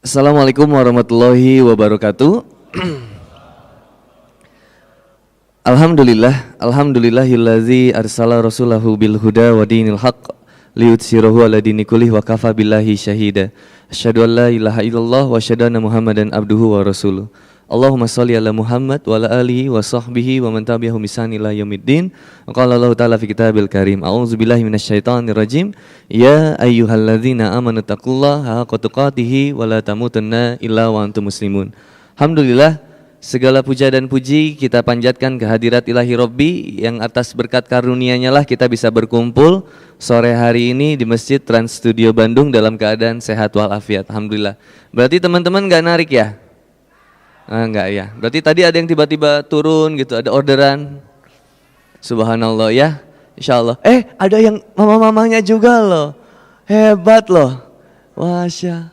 Assalamualaikum warahmatullahi wabarakatuh. Alhamdulillahillazi arsala rasulahu bil huda wa dinil haqq liyutsirahu ala dini kullih wa kafa billahi syahida. Asyhadu an la ilaha illallah wa asyhadu anna Muhammadan abduhu wa rasuluh. Allahumma shalli ala Muhammad wa ala alihi wa sahbihi wa man tabi'ahum bi ihsan ila yaumiddin. Wa qala Allah ta'ala fi kitabil karim. A'udzubillahi minasyaitonir rajim. Ya ayyuhalladzina amanu taqullaha haqqa tuqatih wa la tamutunna illa wa antum muslimun. Alhamdulillah, segala puja dan puji kita panjatkan kehadirat Ilahi Rabbi yang atas berkat karunia-Nya lah kita bisa berkumpul sore hari ini di Masjid Trans Studio Bandung dalam keadaan sehat walafiat. Alhamdulillah. Berarti teman-teman gak narik ya? Enggak ya. Berarti tadi ada yang tiba-tiba turun gitu, ada orderan. Subhanallah ya. Insyaallah. Ada yang mama-mamanya juga loh. Hebat loh. Masya.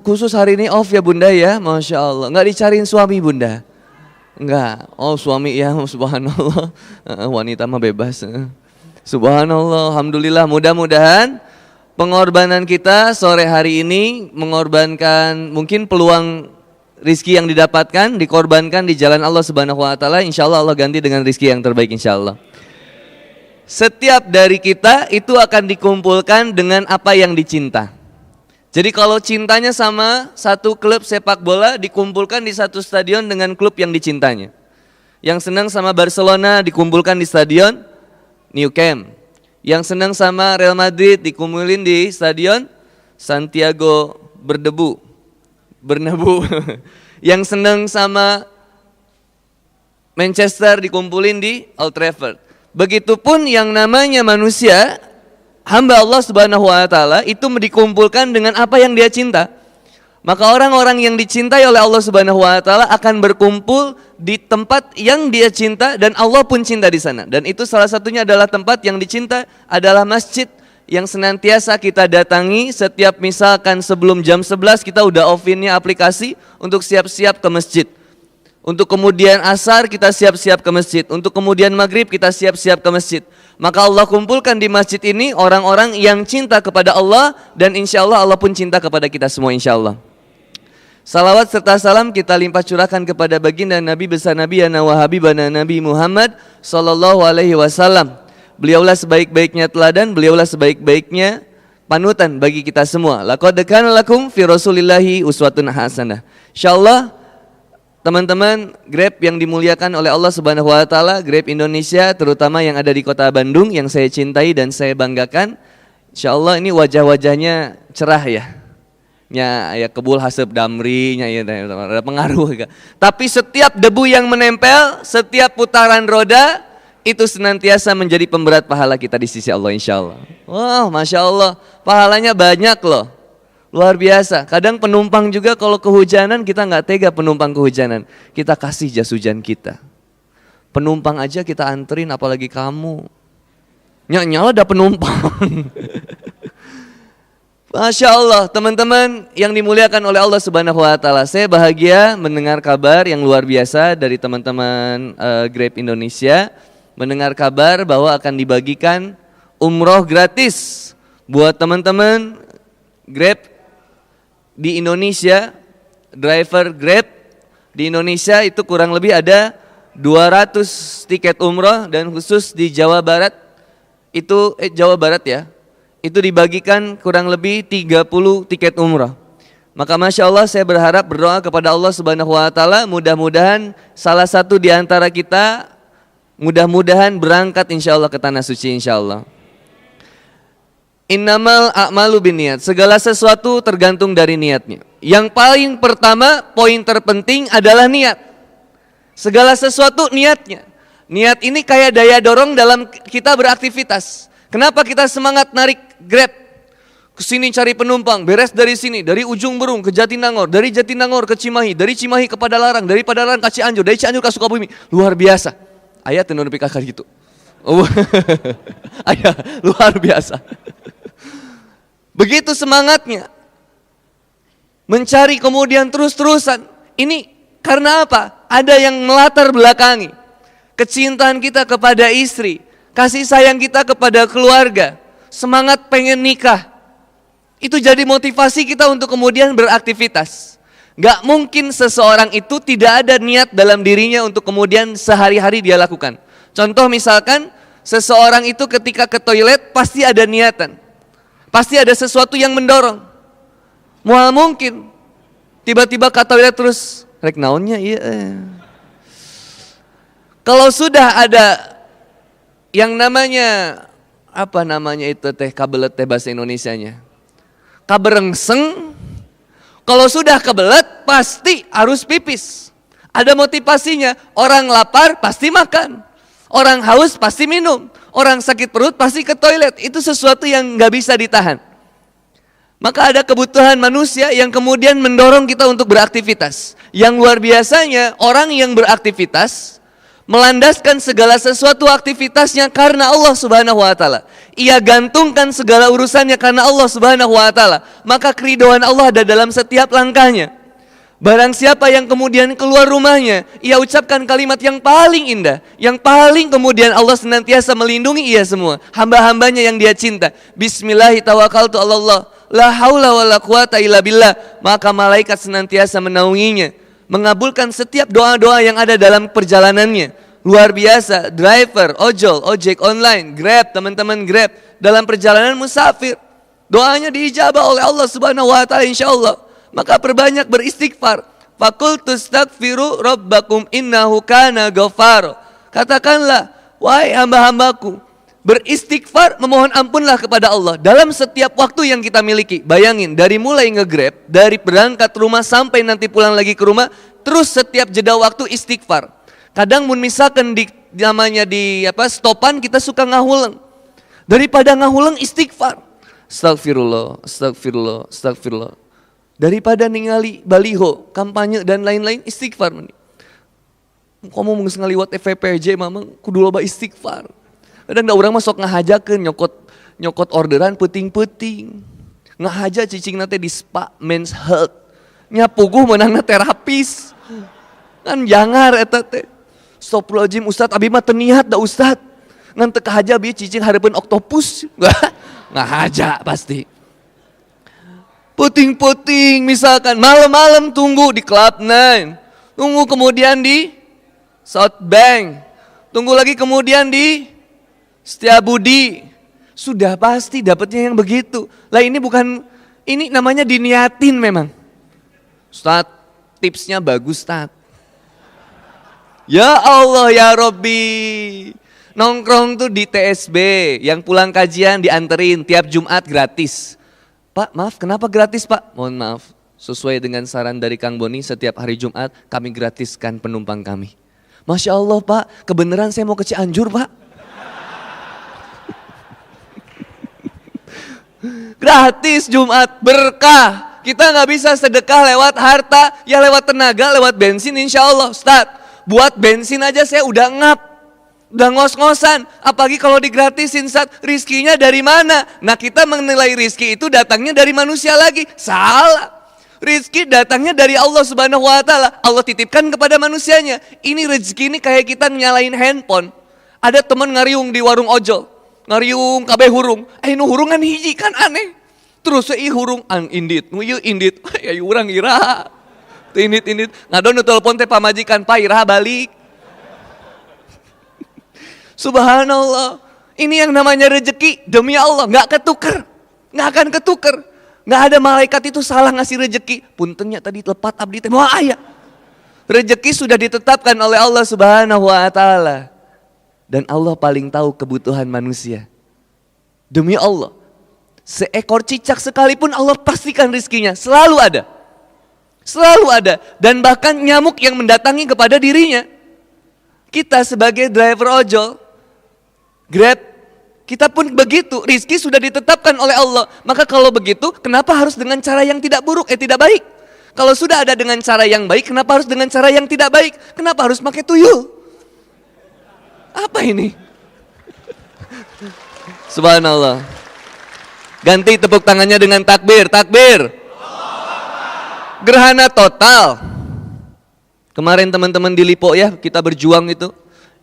Khusus hari ini off ya Bunda ya. Masya Allah. Enggak dicariin suami Bunda? Enggak. Oh suami ya. Subhanallah. Wanita mah bebas. Subhanallah. Alhamdulillah. Mudah-mudahan pengorbanan kita sore hari ini mengorbankan mungkin peluang rizki yang didapatkan, dikorbankan di jalan Allah Subhanahu wa Ta'ala. Insya Allah Allah ganti dengan rizki yang terbaik insya Allah. Setiap dari kita itu akan dikumpulkan dengan apa yang dicinta. Jadi kalau cintanya sama satu klub sepak bola, dikumpulkan di satu stadion dengan klub yang dicintanya. Yang senang sama Barcelona dikumpulkan di stadion Nou Camp. Yang senang sama Real Madrid dikumpulin di stadion Santiago Bernabeu. Yang senang sama Manchester dikumpulin di Old Trafford. Begitupun yang namanya manusia, hamba Allah Subhanahu wa Ta'ala itu dikumpulkan dengan apa yang dia cinta. Maka orang-orang yang dicintai oleh Allah Subhanahu wa Ta'ala akan berkumpul di tempat yang dia cinta dan Allah pun cinta di sana. Dan itu salah satunya adalah tempat yang dicinta adalah masjid yang senantiasa kita datangi setiap misalkan sebelum jam 11 kita udah off-in-nya aplikasi untuk siap-siap ke masjid. Untuk kemudian asar kita siap-siap ke masjid. Untuk kemudian maghrib kita siap-siap ke masjid. Maka Allah kumpulkan di masjid ini orang-orang yang cinta kepada Allah dan insya Allah Allah pun cinta kepada kita semua insya Allah. Salawat serta salam kita limpah curahkan kepada baginda Nabi besar Nabi Yana wa Habibana Nabi Muhammad sallallahu alaihi wasallam. Beliaulah sebaik-baiknya teladan, beliaulah sebaik-baiknya panutan bagi kita semua. Laqad kana lakum fi Rasulillahi uswatun hasanah. Insyaallah teman-teman Grab yang dimuliakan oleh Allah Subhanahu wa Ta'ala, Grab Indonesia terutama yang ada di kota Bandung yang saya cintai dan saya banggakan. Insyaallah ini wajah-wajahnya cerah ya. Ya kebul haseb damrinya ya ada pengaruh. Tapi setiap debu yang menempel, setiap putaran roda itu senantiasa menjadi pemberat pahala kita di sisi Allah insya Allah. Wow, Masya Allah, pahalanya banyak loh, luar biasa. Kadang penumpang juga kalau kehujanan kita nggak tega penumpang kehujanan, kita kasih jas hujan kita. Penumpang aja kita anterin, apalagi kamu. Nyala ada penumpang. Masya Allah, teman-teman yang dimuliakan oleh Allah Subhanahu wa Ta'ala. Saya bahagia mendengar kabar yang luar biasa dari teman-teman Grab Indonesia. Mendengar kabar bahwa akan dibagikan umroh gratis buat teman-teman Grab di Indonesia, driver Grab di Indonesia itu kurang lebih ada 200 tiket umroh dan khusus di Jawa Barat itu Jawa Barat ya, itu dibagikan kurang lebih 30 tiket umroh. Maka Masya Allah saya berharap berdoa kepada Allah Subhanahu wa Ta'ala mudah-mudahan salah satu di antara kita mudah-mudahan berangkat insya Allah ke tanah suci insya Allah. Innamal a'malu binniyat. Segala sesuatu tergantung dari niatnya. Yang paling pertama, poin terpenting adalah niat. Segala sesuatu niatnya. Niat ini kayak daya dorong dalam kita beraktivitas. Kenapa kita semangat narik Grab? Kesini cari penumpang, beres dari sini, dari ujung Berung ke Jatinangor, dari Jatinangor ke Cimahi, dari Cimahi ke Padalarang, dari Padalarang ke Cianjur, dari Cianjur ke Sukabumi. Luar biasa. Ayat tenun PKK gitu. Oh, ayat luar biasa. Begitu semangatnya. Mencari kemudian terus-terusan. Ini karena apa? Ada yang melatar belakangi. Kecintaan kita kepada istri. Kasih sayang kita kepada keluarga. Semangat pengen nikah. Itu jadi motivasi kita untuk kemudian beraktivitas. Gak mungkin seseorang itu tidak ada niat dalam dirinya untuk kemudian sehari-hari dia lakukan. Contoh misalkan seseorang itu ketika ke toilet pasti ada niatan. Pasti ada sesuatu yang mendorong. Mual mungkin tiba-tiba ke toilet terus rek naonnya iya. Kalau sudah ada yang namanya apa namanya itu teh kabelet teh bahasa Indonesianya. Kaberengseng. Kalau sudah kebelet pasti harus pipis. Ada motivasinya. Orang lapar pasti makan. Orang haus pasti minum. Orang sakit perut pasti ke toilet. Itu sesuatu yang gak bisa ditahan. Maka ada kebutuhan manusia yang kemudian mendorong kita untuk beraktivitas. Yang luar biasanya orang yang beraktivitas melandaskan segala sesuatu aktivitasnya karena Allah Subhanahu wa taala. Ia gantungkan segala urusannya karena Allah Subhanahu wa taala. Maka keridhaan Allah ada dalam setiap langkahnya. Barang siapa yang kemudian keluar rumahnya, ia ucapkan kalimat yang paling indah, yang paling kemudian Allah senantiasa melindungi ia semua, hamba-hambanya yang dia cinta. Bismillahi tawakkaltu 'alallah, la haula wala quwata illa billah. Maka malaikat senantiasa menaunginya, mengabulkan setiap doa-doa yang ada dalam perjalanannya. Luar biasa, driver, ojol, ojek online, Grab, teman-teman Grab, dalam perjalanan musafir, doanya diijabah oleh Allah Subhanahu wa taala insyaallah. Maka perbanyak beristighfar. Faqultu astaghfiru rabbakum innahu kana ghafar. Katakanlah, wahai hamba-hambaku, beristighfar, memohon ampunlah kepada Allah dalam setiap waktu yang kita miliki. Bayangin, dari mulai nge-Grab, dari berangkat rumah sampai nanti pulang lagi ke rumah, terus setiap jeda waktu istighfar. Kadang mun misalkan namanya di stopan kita suka ngahuleng. Daripada ngahuleng istighfar. Astagfirullah, astagfirullah, astagfirullah. Daripada ningali baliho, kampanye dan lain-lain istighfar. Kamu mau ngaliwat FVPJ mamang kudu loba istighfar. Kadang da urang mah sok ngahajakeun nyokot orderan peuting-peuting. Ngahaja cicing nate di spa men's health. Nya puguh meunangna terapis. Kan jangar eta teh. Astagfirullahaladzim Ustad, abi mah teu niat da Ustad. Ngan teu kahaja abi cicing hareupeun oktopus. Ngahaja pasti. Puting-puting misalkan malam-malam tunggu di Club 9. Tunggu kemudian di South Bank. Tunggu lagi kemudian di Setiabudi. Sudah pasti dapatnya yang begitu. Lah ini namanya diniatin memang. Ustaz, tipsnya bagus Ustaz. Ya Allah ya Robbi. Nongkrong tuh di TSB, yang pulang kajian dianterin tiap Jumat gratis. Pak, maaf, kenapa gratis Pak? Mohon maaf, sesuai dengan saran dari Kang Boni, setiap hari Jumat kami gratiskan penumpang kami. Masya Allah Pak, kebenaran saya mau ke Cianjur Pak. Gratis Jumat, berkah. Kita gak bisa sedekah lewat harta, ya lewat tenaga, lewat bensin insya Allah. Ustaz, buat bensin aja saya udah ngap. Udah ngos-ngosan, apalagi kalau digratisin Ustaz, rizkinya dari mana? Nah kita menilai rizki itu datangnya dari manusia lagi, salah. Rizki datangnya dari Allah Subhanahu wa taala. Allah titipkan kepada manusianya. Ini rezeki ini kayak kita nyalain handphone. Ada teman ngariung di warung ojol, ngariung kabeh hurung. Nu hurungan hiji kan aneh. Terus hurung indit, nu ieu indit. Ya urang ira. Indit ngadon nu telepon teh pamajikan, "Pak, ira balik." Subhanallah, ini yang namanya rezeki demi Allah, gak ketuker, gak akan ketuker. Gak ada malaikat itu salah ngasih rezeki. Puntennya tadi lepat abdi teh moal aya. Rezeki sudah ditetapkan oleh Allah Subhanahu wa taala. Dan Allah paling tahu kebutuhan manusia. Demi Allah, seekor cicak sekalipun Allah pastikan rizkinya, selalu ada. Selalu ada, dan bahkan nyamuk yang mendatangi kepada dirinya. Kita sebagai driver ojol, Grab, kita pun begitu, rizki sudah ditetapkan oleh Allah. Maka kalau begitu, kenapa harus dengan cara yang tidak buruk, tidak baik? Kalau sudah ada dengan cara yang baik, kenapa harus dengan cara yang tidak baik? Kenapa harus pakai tuyul? Apa ini? Subhanallah. Ganti tepuk tangannya dengan takbir, takbir. Gerhana total. Kemarin teman-teman di Lipo ya, kita berjuang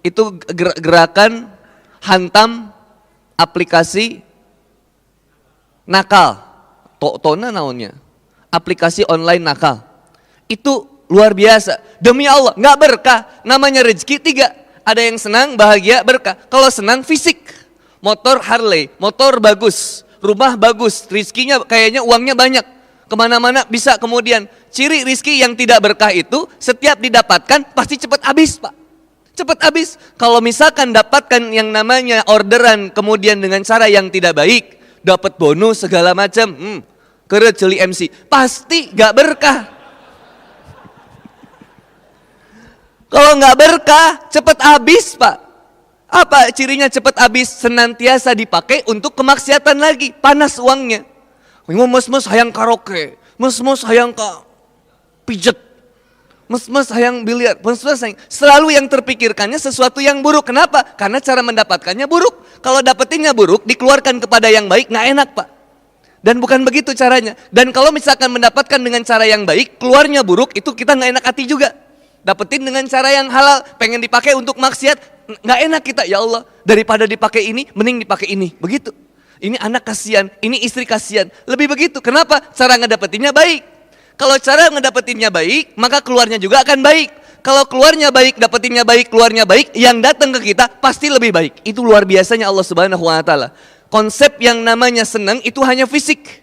itu gerakan hantam aplikasi nakal. Tona naonnya. Aplikasi online nakal. Itu luar biasa. Demi Allah, nggak berkah. Namanya rezeki tiga. Ada yang senang, bahagia, berkah. Kalau senang fisik, motor Harley, motor bagus, rumah bagus, rezekinya kayaknya uangnya banyak. Kemana-mana bisa. Kemudian ciri rizki yang tidak berkah itu setiap didapatkan pasti cepat habis, Pak. Cepat habis. Kalau misalkan dapatkan yang namanya orderan kemudian dengan cara yang tidak baik, dapat bonus segala macam, keret celi MC, pasti gak berkah. Kalau gak berkah, cepat habis, Pak. Apa cirinya cepat habis? Senantiasa dipakai untuk kemaksiatan lagi, panas uangnya. Mes-mes hayang karaoke, mes-mes hayang pijet, mes-mes hayang biliar, mes-mes hayang. Selalu yang terpikirkannya sesuatu yang buruk. Kenapa? Karena cara mendapatkannya buruk. Kalau dapetinnya buruk, dikeluarkan kepada yang baik, nggak enak, Pak. Dan bukan begitu caranya. Dan kalau misalkan mendapatkan dengan cara yang baik, keluarnya buruk, itu kita nggak enak hati juga. Dapetin dengan cara yang halal, pengen dipakai untuk maksiat, nggak enak kita. Ya Allah, daripada dipakai ini, mending dipakai ini. Begitu. Ini anak kasihan, ini istri kasihan. Lebih begitu. Kenapa? Cara ngedapetinnya baik. Kalau cara ngedapetinnya baik, maka keluarnya juga akan baik. Kalau keluarnya baik, dapetinnya baik, keluarnya baik, yang datang ke kita pasti lebih baik. Itu luar biasanya Allah Subhanahu wa taala. Konsep yang namanya senang itu hanya fisik.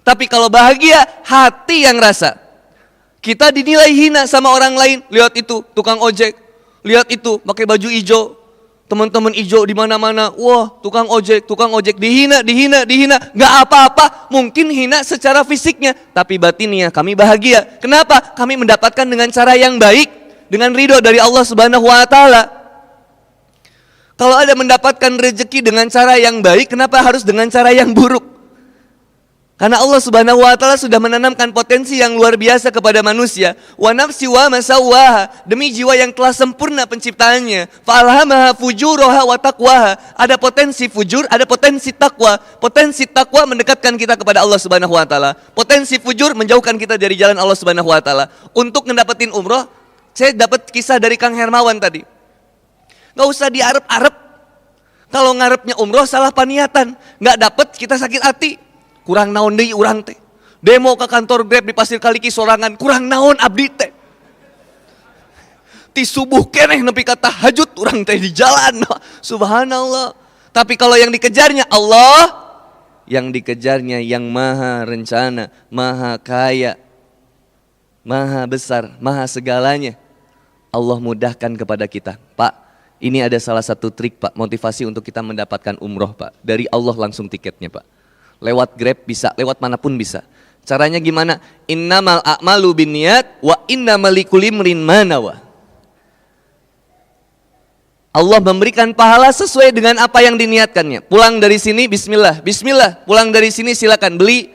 Tapi kalau bahagia, hati yang rasa. Kita dinilai hina sama orang lain. Lihat itu, tukang ojek. Lihat itu, pakai baju hijau. Teman-teman hijau di mana-mana, wah tukang ojek dihina, nggak apa-apa, mungkin hina secara fisiknya, tapi batinnya kami bahagia. Kenapa? Kami mendapatkan dengan cara yang baik, dengan ridho dari Allah Subhanahu wa taala. Kalau ada mendapatkan rezeki dengan cara yang baik, kenapa harus dengan cara yang buruk? Karena Allah Subhanahu wa taala sudah menanamkan potensi yang luar biasa kepada manusia. Wa nafsi wa ma sawwaha, demi jiwa yang telah sempurna penciptaannya. Fa alhamaha fujuraha wa taqwaha. Ada potensi fujur, ada potensi takwa. Potensi takwa mendekatkan kita kepada Allah Subhanahu wa taala. Potensi fujur menjauhkan kita dari jalan Allah Subhanahu wa taala. Untuk ngedapetin umroh, saya dapat kisah dari Kang Hermawan tadi. Gak usah diarep-arep. Kalau ngarepnya umroh salah paniatan, gak dapet kita sakit hati. Kurang naon deui urang teh. Demo ke kantor Grab di Pasir Kaliki sorangan, kurang naon abdi teh. Ti subuh keneh nepi ka tahajud urang teh di jalan. Subhanallah. Tapi kalau yang dikejarnya Allah, yang dikejarnya yang maha rencana, maha kaya, maha besar, maha segalanya. Allah mudahkan kepada kita. Pak, ini ada salah satu trik, Pak, motivasi untuk kita mendapatkan umroh, Pak. Dari Allah langsung tiketnya, Pak. Lewat Grab bisa, lewat manapun bisa. Caranya gimana? Innamal a'malu binniyat wa innamal likulli imrin ma nawa. Allah memberikan pahala sesuai dengan apa yang diniatkannya. Pulang dari sini bismillah, bismillah. Pulang dari sini silakan beli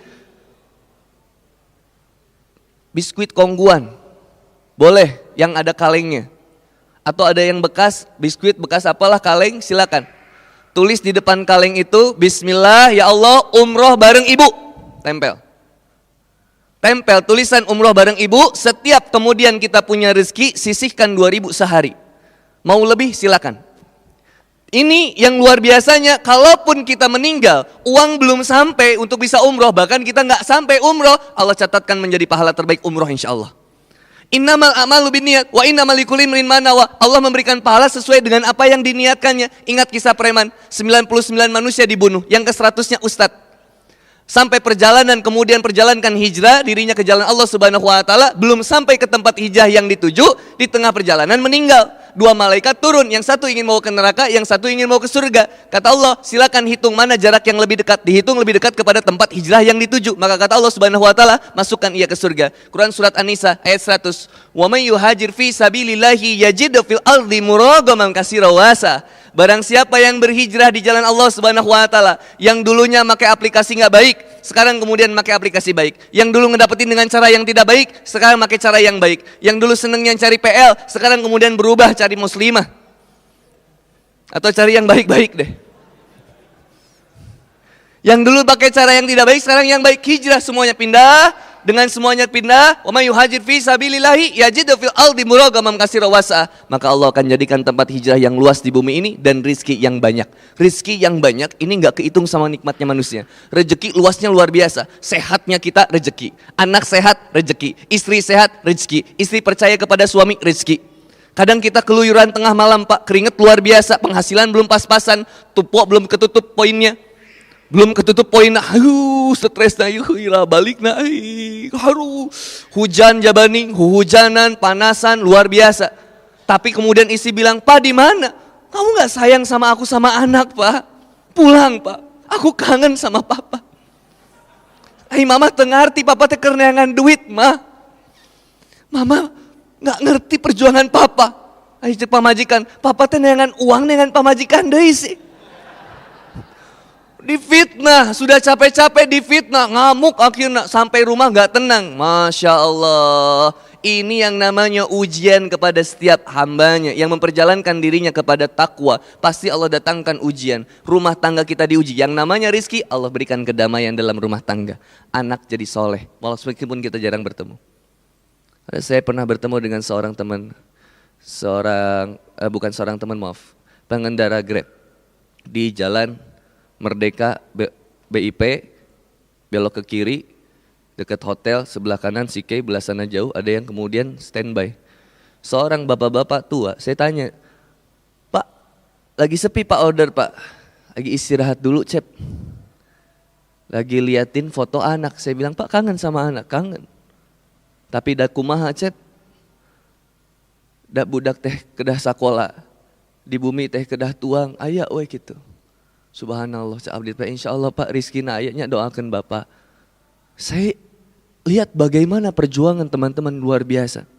biskuit kongguan. Boleh yang ada kalengnya. Atau ada yang bekas, biskuit bekas apalah kaleng, silakan. Tulis di depan kaleng itu, bismillah ya Allah umroh bareng ibu. Tempel. Tempel tulisan umroh bareng ibu. Setiap kemudian kita punya rezeki, sisihkan 2.000 sehari. Mau lebih silakan. Ini yang luar biasanya, kalaupun kita meninggal, uang belum sampai untuk bisa umroh, bahkan kita nggak sampai umroh, Allah catatkan menjadi pahala terbaik umroh insya Allah. Innamal a'malu binniyat wa innamal likulli imrin ma nawa. Allah memberikan pahala sesuai dengan apa yang diniatkannya. Ingat kisah preman, 99 manusia dibunuh, yang ke-100-nya ustadz. Sampai perjalanan, kemudian perjalankan hijrah, dirinya ke jalan Allah Subhanahu wa taala, belum sampai ke tempat hijrah yang dituju, di tengah perjalanan meninggal. 2 malaikat turun, yang satu ingin mau ke neraka, yang satu ingin mau ke surga. Kata Allah, silakan hitung mana jarak yang lebih dekat. Dihitung lebih dekat kepada tempat hijrah yang dituju. Maka kata Allah Subhanahu wa taala, masukkan ia ke surga. Quran surat An-Nisa ayat 100. Wa may yuhajir fi sabilillahi yajid fil ardi muragaman katsira wasa. Barang siapa yang berhijrah di jalan Allah Subhanahu wa taala, yang dulunya pakai aplikasi enggak baik, sekarang kemudian pakai aplikasi baik. Yang dulu ngedapetin dengan cara yang tidak baik, sekarang pakai cara yang baik. Yang dulu senengnya cari PL, sekarang kemudian berubah cari muslimah. Atau cari yang baik-baik deh. Yang dulu pakai cara yang tidak baik, sekarang yang baik. Hijrah semuanya pindah dengan semuanya pindah, wa may yuhajir fi sabilillahi yajid fil ardi muragaman katsiran wasi'a, maka Allah akan jadikan tempat hijrah yang luas di bumi ini dan rizki yang banyak. Rizki yang banyak ini enggak kehitung sama nikmatnya manusia. Rezeki luasnya luar biasa. Sehatnya kita rezeki, anak sehat rezeki, istri sehat rezeki, istri percaya kepada suami rezeki. Kadang kita keluyuran tengah malam Pak, keringet luar biasa, penghasilan belum pas-pasan, tupok belum ketutup poinnya. Belum ketutup poin, stres na ira balik na, hujan jabani, hujanan, panasan luar biasa. Tapi kemudian istri bilang, Pak di mana? Kamu nggak sayang sama aku sama anak Pak? Pulang Pak, aku kangen sama Papa. Mama tengarti Papa teh kerenangan duit mah. Mama nggak ngerti perjuangan Papa. Cek pamajikan, Papa teh neangan uang dengan pamajikan deui sih. Difitnah, sudah capek-capek difitnah, ngamuk akhirnya sampai rumah gak tenang. Masya Allah, ini yang namanya ujian kepada setiap hambanya yang memperjalankan dirinya kepada takwa. Pasti Allah datangkan ujian, rumah tangga kita diuji. Yang namanya rizki, Allah berikan kedamaian dalam rumah tangga. Anak jadi soleh, walaupun kita jarang bertemu. Saya pernah bertemu dengan seorang teman, pengendara Grab di jalan Merdeka BIP, belok ke kiri, dekat hotel, sebelah kanan CK, belah sana jauh, ada yang kemudian standby. Seorang bapak-bapak tua, saya tanya, Pak, lagi sepi Pak order Pak, lagi istirahat dulu Cep. Lagi liatin foto anak, saya bilang Pak kangen sama anak, kangen. Tapi dak kumaha Cep, dak budak teh kedah sakola, di bumi teh kedah tuang, aya we gitu. Subhanallah, Abdi Pak, insya Allah Pak rizkina ayatnya doakan Bapak. Saya lihat bagaimana perjuangan teman-teman luar biasa.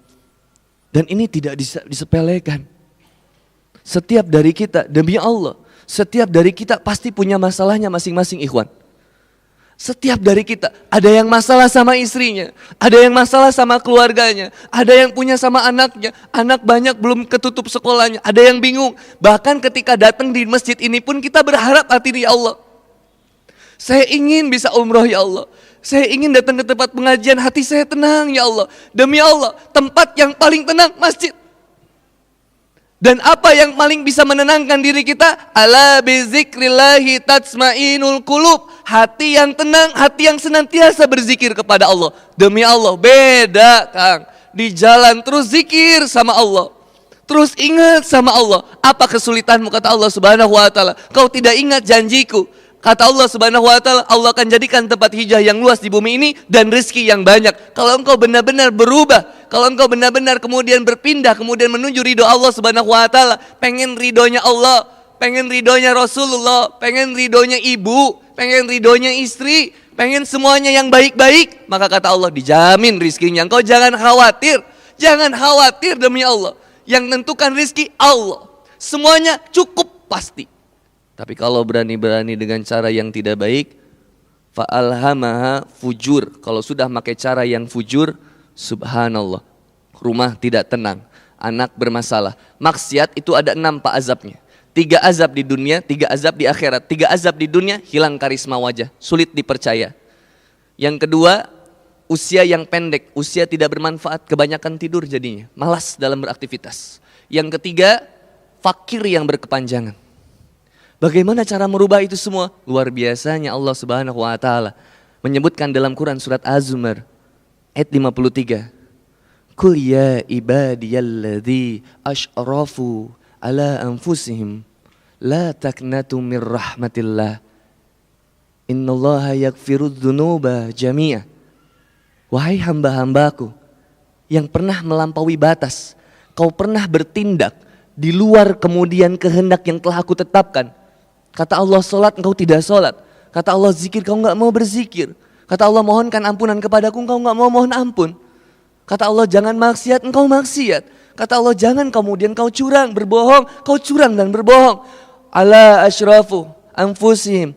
Dan ini tidak disepelekan. Setiap dari kita, demi Allah, setiap dari kita pasti punya masalahnya masing-masing ikhwan. Setiap dari kita, ada yang masalah sama istrinya, ada yang masalah sama keluarganya, ada yang punya sama anaknya, anak banyak belum ketutup sekolahnya, ada yang bingung. Bahkan ketika datang di masjid ini pun kita berharap hati ya Allah. Saya ingin bisa umroh ya Allah. Saya ingin datang ke tempat pengajian, hati saya tenang ya Allah. Demi Allah, tempat yang paling tenang masjid. Dan apa yang paling bisa menenangkan diri kita? Ala bizikrillahi tatsmainul qulub. Hati yang tenang, hati yang senantiasa berzikir kepada Allah. Demi Allah, beda Kang. Di jalan terus zikir sama Allah. Terus ingat sama Allah. Apa kesulitanmu kata Allah Subhanahu wa taala? Kau tidak ingat janjiku. Kata Allah Subhanahu wa taala, Allah akan jadikan tempat hijrah yang luas di bumi ini dan rezeki yang banyak. Kalau engkau benar-benar berubah, kalau engkau benar-benar kemudian berpindah, kemudian menuju ridho Allah Subhanahu wa taala, pengen ridhonya Allah, pengen ridhonya Rasulullah, pengen ridhonya ibu, pengen ridhonya istri, pengen semuanya yang baik-baik, maka kata Allah dijamin rizkinya. Engkau jangan khawatir demi Allah. Yang tentukan rizki Allah. Semuanya cukup pasti. Tapi kalau berani-berani dengan cara yang tidak baik, fa'alhamaha fujur. Kalau sudah pakai cara yang fujur, subhanallah, rumah tidak tenang, anak bermasalah. Maksiat itu ada 6 Pak azabnya. 3 azab di dunia, 3 azab di akhirat. 3 azab di dunia, hilang karisma wajah, sulit dipercaya. Yang kedua, usia yang pendek, usia tidak bermanfaat, kebanyakan tidur jadinya, malas dalam beraktivitas. Yang ketiga, fakir yang berkepanjangan. Bagaimana cara merubah itu semua? Luar biasanya Allah Subhanahu wa taala menyebutkan dalam Quran surat Az-Zumar ayat 53. Qul ya ibadiyalladzi asyrafu ala anfusihim la taqnatu mir rahmatillah. Innallaha yaghfirudz dzunuba jami'a. Wahai hamba-hambaku yang pernah melampaui batas, kau pernah bertindak di luar kemudian kehendak yang telah aku tetapkan. Kata Allah sholat engkau tidak sholat. Kata Allah zikir kau enggak mau berzikir. Kata Allah mohonkan ampunan kepadaku engkau enggak mau mohon ampun. Kata Allah jangan maksiat engkau maksiat. Kata Allah jangan kemudian kau curang berbohong. Kau curang dan berbohong. Ala asyrafu anfusihim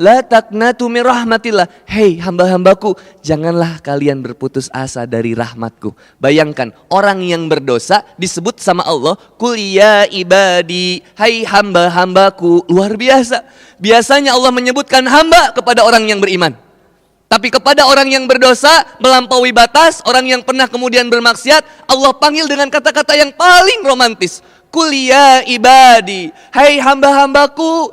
la taqnatu mir rahmatillah. Hei hamba-hambaku, janganlah kalian berputus asa dari rahmatku. Bayangkan orang yang berdosa disebut sama Allah, Qul ya ibadi, hai hamba-hambaku. Luar biasa. Biasanya Allah menyebutkan hamba kepada orang yang beriman. Tapi kepada orang yang berdosa, melampaui batas, orang yang pernah kemudian bermaksiat, Allah panggil dengan kata-kata yang paling romantis. Qul ya ibadi, hai hamba-hambaku,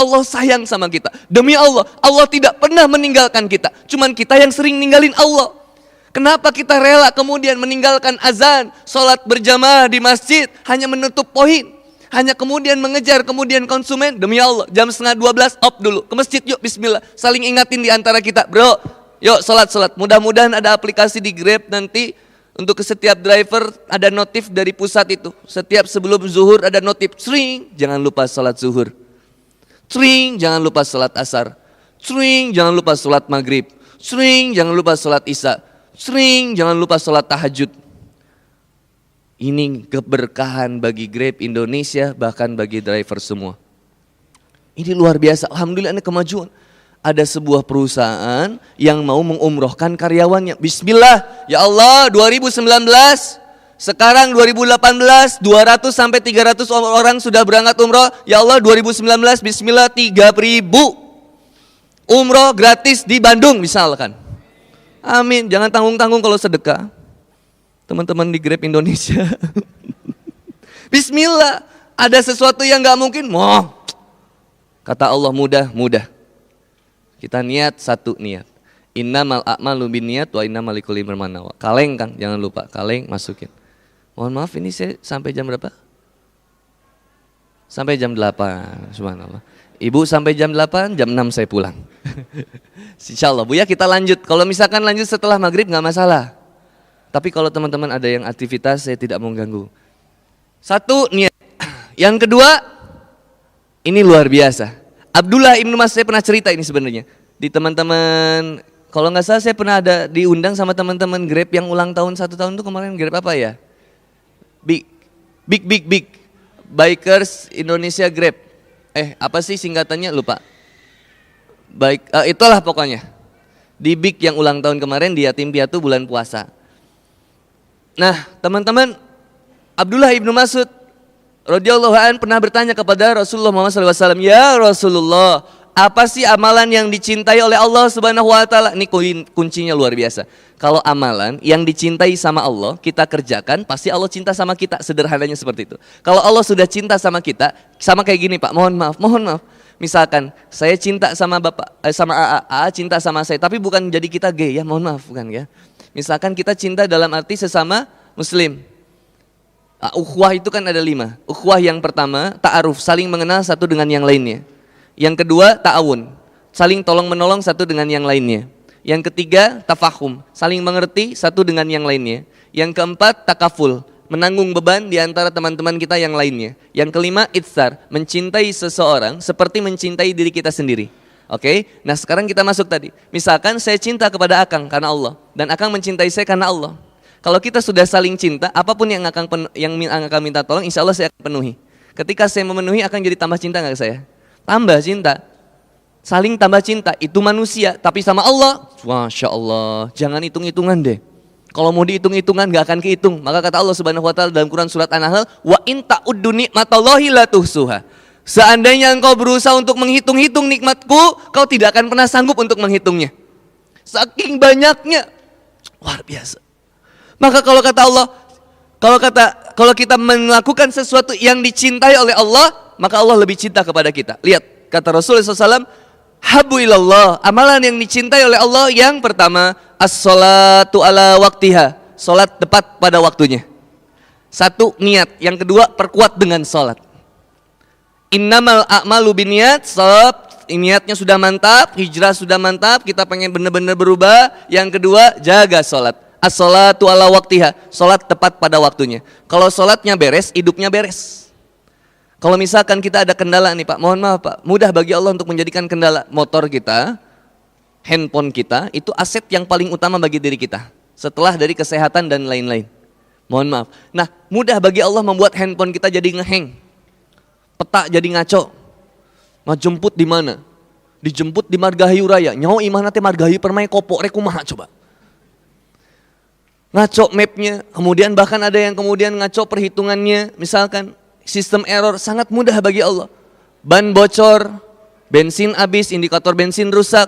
Allah sayang sama kita. Demi Allah, Allah tidak pernah meninggalkan kita. Cuman kita yang sering ninggalin Allah. Kenapa kita rela kemudian meninggalkan azan, sholat berjamaah di masjid, hanya menutup poin? Hanya kemudian mengejar, kemudian konsumen. Demi Allah, jam 11:30 off dulu. Ke masjid yuk, bismillah. Saling ingatin di antara kita. Bro, yuk sholat. Mudah-mudahan ada aplikasi di Grab nanti. Untuk ke setiap driver ada notif dari pusat itu. Setiap sebelum zuhur ada notif. Sering, jangan lupa sholat zuhur. Sering, jangan lupa sholat asar. Sering, jangan lupa sholat maghrib. Sering, jangan lupa sholat isya. Sering, jangan lupa sholat tahajud. Ini keberkahan bagi Grab Indonesia, bahkan bagi driver semua. Ini luar biasa, alhamdulillah ini kemajuan. Ada sebuah perusahaan yang mau mengumrohkan karyawannya. Bismillah, ya Allah 2019, sekarang 2018, 200 sampai 300 orang sudah berangkat umroh. Ya Allah 2019, bismillah 3.000 umroh gratis di Bandung misalkan. Amin, jangan tanggung-tanggung kalau sedekah. Teman-teman di Grab Indonesia. Bismillah, ada sesuatu yang gak mungkin, kata Allah mudah. Kita niat satu niat. Innamal a'malu binniyat wa innamal likulli imrin ma nawa. Kaleng Kang, jangan lupa, kaleng masukin. Mohon maaf ini saya sampai jam berapa? Sampai jam 8, subhanallah. Ibu sampai jam 8, jam 6 saya pulang. Insyaallah Bu ya, kita lanjut. Kalau misalkan lanjut setelah maghrib gak masalah. Tapi kalau teman-teman ada yang aktivitas, saya tidak mau ganggu. Satu, niat. Yang kedua, ini luar biasa. Abdullah ibnu Mas'ud, saya pernah cerita ini sebenarnya. Di teman-teman, kalau nggak salah saya pernah ada diundang sama teman-teman Grab yang ulang tahun 1 tahun itu kemarin. Grab apa ya? Big. Bikers Indonesia Grab. Apa sih singkatannya? Lupa. Itulah pokoknya. Di Big yang ulang tahun kemarin di Yatim Piatu bulan puasa. Nah, teman-teman, Abdullah ibnu Mas'ud radhiyallahu an pernah bertanya kepada Rasulullah Muhammad SAW, ya Rasulullah, apa sih amalan yang dicintai oleh Allah Subhanahu Wa Taala? Ini kuncinya luar biasa. Kalau amalan yang dicintai sama Allah kita kerjakan, pasti Allah cinta sama kita. Sederhananya seperti itu. Kalau Allah sudah cinta sama kita, sama kayak gini Pak. Mohon maaf. Misalkan saya cinta sama Bapak, sama AA cinta sama saya, tapi bukan jadi kita gay ya. Mohon maaf, bukan ya. Misalkan kita cinta dalam arti sesama muslim. Ukhuwah itu kan ada 5. Ukhuwah yang pertama, ta'aruf, saling mengenal satu dengan yang lainnya. Yang kedua, ta'awun, saling tolong menolong satu dengan yang lainnya. Yang ketiga, tafahum, saling mengerti satu dengan yang lainnya. Yang keempat, takaful, menanggung beban di antara teman-teman kita yang lainnya. Yang kelima, itsar, mencintai seseorang seperti mencintai diri kita sendiri. Oke, nah sekarang kita masuk tadi. Misalkan saya cinta kepada Akang karena Allah dan Akang mencintai saya karena Allah. Kalau kita sudah saling cinta, apapun yang Akang minta tolong, insya Allah saya akan penuhi. Ketika saya memenuhi, akan jadi tambah cinta nggak saya? Tambah cinta, saling tambah cinta. Itu manusia, tapi sama Allah, masya Allah, jangan hitung-hitungan deh. Kalau mau dihitung-hitungan nggak akan kehitung. Maka kata Allah Subhanahu Wa Taala dalam Quran surat An-Nahl, wa in ta'uddu ni'matallahi la tuhsuha. Seandainya engkau berusaha untuk menghitung-hitung nikmatku, kau tidak akan pernah sanggup untuk menghitungnya. Saking banyaknya, luar biasa. Maka kalau kata Allah, kalau kita melakukan sesuatu yang dicintai oleh Allah, maka Allah lebih cinta kepada kita. Lihat, kata Rasulullah SAW, habu ilallah, amalan yang dicintai oleh Allah yang pertama, as-salatu ala waktiha, salat tepat pada waktunya. Satu, niat. Yang kedua, perkuat dengan salat. Innamal a'malu binniyat, niatnya sudah mantap, hijrah sudah mantap, kita pengen benar-benar berubah. Yang kedua, jaga salat. As-salatu ala waktiha, salat tepat pada waktunya. Kalau salatnya beres, hidupnya beres. Kalau misalkan kita ada kendala nih Pak, mohon maaf Pak, mudah bagi Allah untuk menjadikan kendala. Motor kita, handphone kita, itu aset yang paling utama bagi diri kita. Setelah dari kesehatan dan lain-lain. Mohon maaf. Nah, mudah bagi Allah membuat handphone kita jadi ngeheng. Peta jadi ngaco. Mau jemput di mana? Dijemput di Margahayu Raya. Nyawa imah teh Margahayu permai kopok rekumaha coba. Ngaco mapnya, kemudian bahkan ada yang kemudian ngaco perhitungannya. Misalkan sistem error, sangat mudah bagi Allah. Ban bocor, bensin habis, indikator bensin rusak,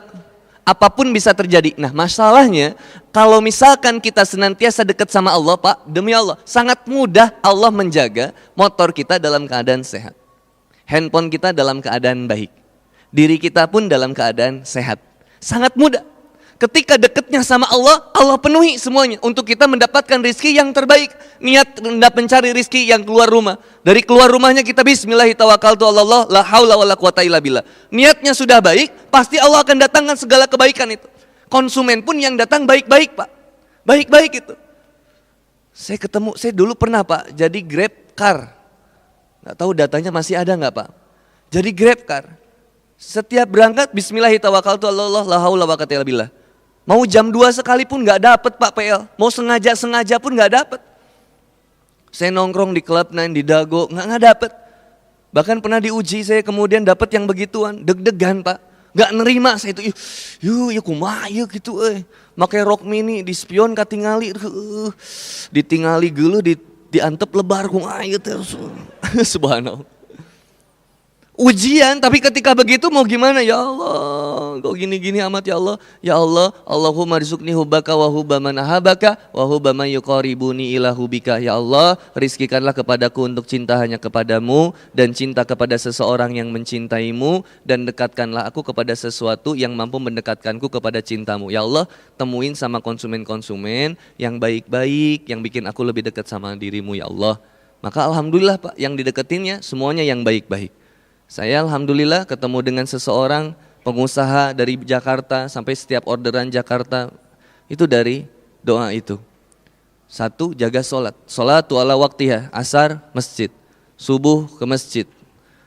apapun bisa terjadi. Nah masalahnya, kalau misalkan kita senantiasa dekat sama Allah Pak, demi Allah, sangat mudah Allah menjaga motor kita dalam keadaan sehat. Handphone kita dalam keadaan baik. Diri kita pun dalam keadaan sehat. Sangat mudah. Ketika dekatnya sama Allah, Allah penuhi semuanya untuk kita mendapatkan rizki yang terbaik. Niat hendak mencari rizki yang keluar rumah. Dari keluar rumahnya kita bismillahirrahmanirrahim, la haula wala quwata illa billah. Niatnya sudah baik, pasti Allah akan datangkan segala kebaikan itu. Konsumen pun yang datang baik-baik Pak. Baik-baik itu. Saya dulu pernah Pak, jadi Grab Car. Gak tahu datanya masih ada gak Pak? Jadi Grab Car. Setiap berangkat bismillahirrahmanirrahim, la haula wala quwata illa billah. Mau jam 2 sekalipun gak dapet Pak PL. Mau sengaja pun gak dapet. Saya nongkrong di Club 9, di Dago, gak dapet. Bahkan pernah diuji saya kemudian dapet yang begituan. Deg-degan Pak. Gak nerima saya itu. Ya kumaha gitu Makai rok mini, di spion katingali. Ditingali geuleuh, diantep lebar kumaha terus. Subhanallah. Ujian, tapi ketika begitu mau gimana? Ya Allah, kok gini-gini amat ya Allah. Ya Allah, Allahumma rizukni hubbaka wa hubba man ahabaka wa hubba man yuqaribuni ila hubika. Ya Allah, rizkikanlah kepadaku untuk cinta hanya kepadamu dan cinta kepada seseorang yang mencintaimu, dan dekatkanlah aku kepada sesuatu yang mampu mendekatkanku kepada cintamu. Ya Allah, temuin sama konsumen-konsumen yang baik-baik, yang bikin aku lebih dekat sama dirimu ya Allah. Maka alhamdulillah Pak, yang dideketinnya semuanya yang baik-baik. Saya alhamdulillah ketemu dengan seseorang pengusaha dari Jakarta, sampai setiap orderan Jakarta itu dari doa itu. Satu, jaga sholat. Sholatu ala waktiha, asar masjid, subuh ke masjid.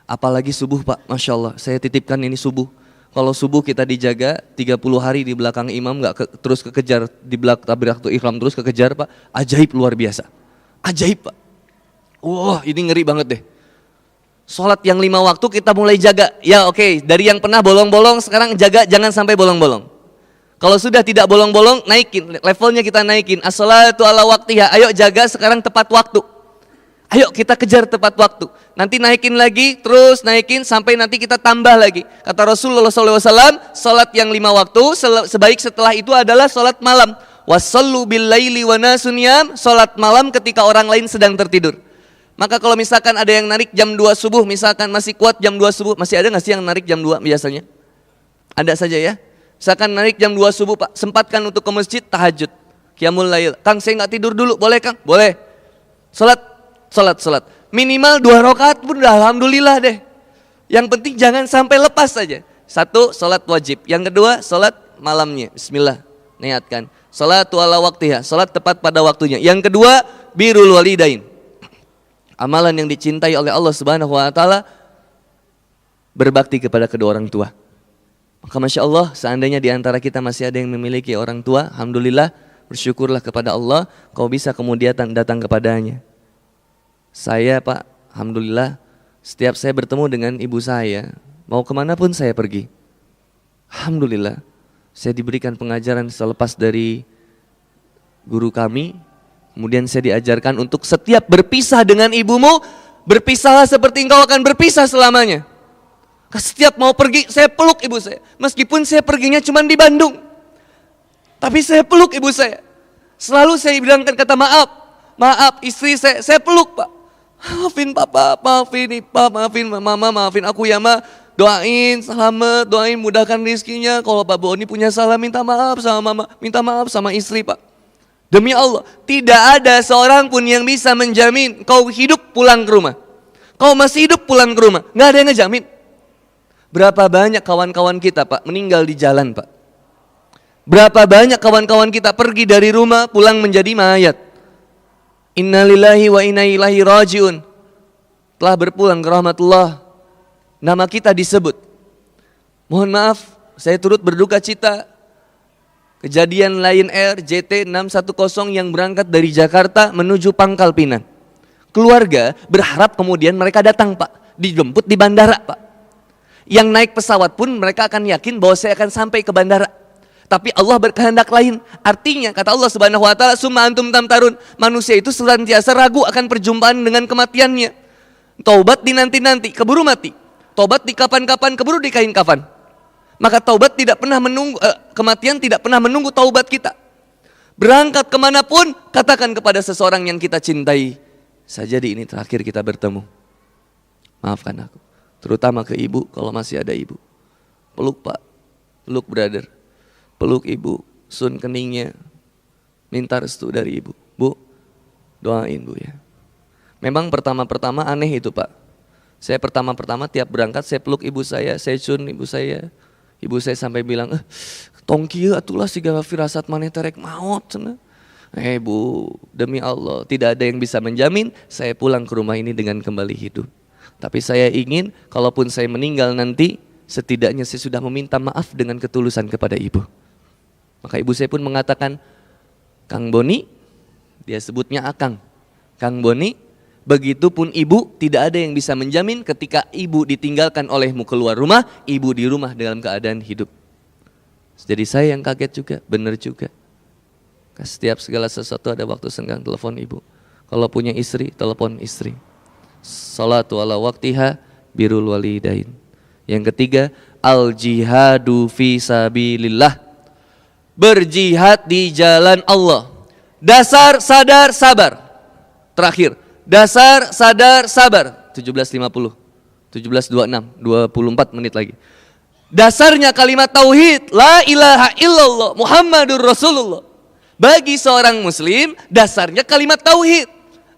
Apalagi subuh Pak, Masya Allah, saya titipkan ini subuh. Kalau subuh kita dijaga 30 hari di belakang imam, terus kekejar di belakang takbiratul ihram terus kekejar Pak, ajaib luar biasa. Ajaib Pak. Wah, ini ngeri banget deh. Sholat yang 5 waktu kita mulai jaga. Ya oke, dari yang pernah bolong-bolong sekarang jaga jangan sampai bolong-bolong. Kalau sudah tidak bolong-bolong, naikin, levelnya kita naikin. As-sholatu ala waktiha, ayo jaga sekarang tepat waktu. Ayo kita kejar tepat waktu. Nanti naikin lagi, terus naikin sampai nanti kita tambah lagi. Kata Rasulullah SAW, sholat yang 5 waktu sebaik setelah itu adalah sholat malam. Wassallu bil laili wa nasun niyam, sholat malam ketika orang lain sedang tertidur. Maka kalau misalkan ada yang narik jam 2 subuh, misalkan masih kuat jam 2 subuh, masih ada gak sih yang narik jam 2 biasanya? Ada saja ya. Misalkan narik jam 2 subuh Pak, sempatkan untuk ke masjid tahajud, qiyamul lail. Kang saya gak tidur dulu, boleh Kang? Boleh. Sholat. Minimal 2 rakaat pun udah alhamdulillah deh. Yang penting jangan sampai lepas saja. 1, sholat wajib. Yang kedua, sholat malamnya. Bismillah, niatkan. Sholatu ala waktiha, sholat tepat pada waktunya. Yang kedua, birrul walidain. Amalan yang dicintai oleh Allah Subhanahu wa taala, berbakti kepada kedua orang tua. Maka Masya Allah, seandainya di antara kita masih ada yang memiliki orang tua, alhamdulillah, bersyukurlah kepada Allah, kau bisa kemudian datang kepadanya. Saya Pak, alhamdulillah, setiap saya bertemu dengan ibu saya, mau kemanapun saya pergi, alhamdulillah, saya diberikan pengajaran selepas dari guru kami. Kemudian saya diajarkan untuk setiap berpisah dengan ibumu, berpisahlah seperti engkau akan berpisah selamanya. Setiap mau pergi, saya peluk ibu saya. Meskipun saya perginya cuma di Bandung, tapi saya peluk ibu saya. Selalu saya bilangkan kata maaf istri saya peluk Pak. Maafin Papa, maafin Ipa, maafin Mama, maafin aku ya Ma. Doain selamat, doain mudahkan rizkinya. Kalau Pak Boni punya salah, minta maaf sama Mama, minta maaf sama istri Pak. Demi Allah, tidak ada seorang pun yang bisa menjamin kau hidup pulang ke rumah. Kau masih hidup pulang ke rumah, gak ada yang ngejamin. Berapa banyak kawan-kawan kita Pak meninggal di jalan Pak. Berapa banyak kawan-kawan kita pergi dari rumah pulang menjadi mayat. Innalillahi wa inna ilaihi rajiun. Telah berpulang ke rahmatullah. Nama kita disebut. Mohon maaf, saya turut berduka cita. Kejadian Lion Air JT610 yang berangkat dari Jakarta menuju Pangkal Pinang. Keluarga berharap kemudian mereka datang Pak, dijemput di bandara Pak. Yang naik pesawat pun mereka akan yakin bahwa saya akan sampai ke bandara. Tapi Allah berkehendak lain. Artinya kata Allah Subhanahu wa taala, summa antum tamtarun. Manusia itu senantiasa ragu akan perjumpaan dengan kematiannya. Taubat di nanti-nanti, keburu mati. Taubat di kapan-kapan, keburu di kain kafan. Maka taubat tidak pernah menunggu, kematian tidak pernah menunggu taubat kita. Berangkat kemanapun, katakan kepada seseorang yang kita cintai, sajadi ini terakhir kita bertemu. Maafkan aku. Terutama ke ibu kalau masih ada ibu. Peluk pak, peluk brother, peluk ibu, sun keningnya. Minta restu dari ibu. Bu, doain bu ya. Memang pertama-pertama aneh itu pak. Saya pertama-pertama tiap berangkat saya peluk ibu saya sun ibu saya. Ibu saya sampai bilang, tongkieu atulah siga firasat maneh terek maot cenah. Bu, demi Allah, tidak ada yang bisa menjamin saya pulang ke rumah ini dengan kembali hidup. Tapi saya ingin kalaupun saya meninggal nanti, setidaknya saya sudah meminta maaf dengan ketulusan kepada ibu. Maka ibu saya pun mengatakan, Kang Boni, dia sebutnya Akang. Kang Boni, begitupun ibu, tidak ada yang bisa menjamin ketika ibu ditinggalkan olehmu keluar rumah, ibu di rumah dalam keadaan hidup. Jadi saya yang kaget juga, benar juga. Setiap segala sesuatu ada waktu senggang, telepon ibu. Kalau punya istri, telepon istri. Salatu ala waktiha birrul walidain. Yang ketiga, al jihadu fi sabilillah. Berjihad di jalan Allah. Dasar, sadar, sabar. Terakhir, dasar, sadar, sabar. 17.50, 17.26, 24 menit lagi. Dasarnya kalimat tauhid, la ilaha illallah Muhammadur Rasulullah. Bagi seorang muslim, dasarnya kalimat tauhid.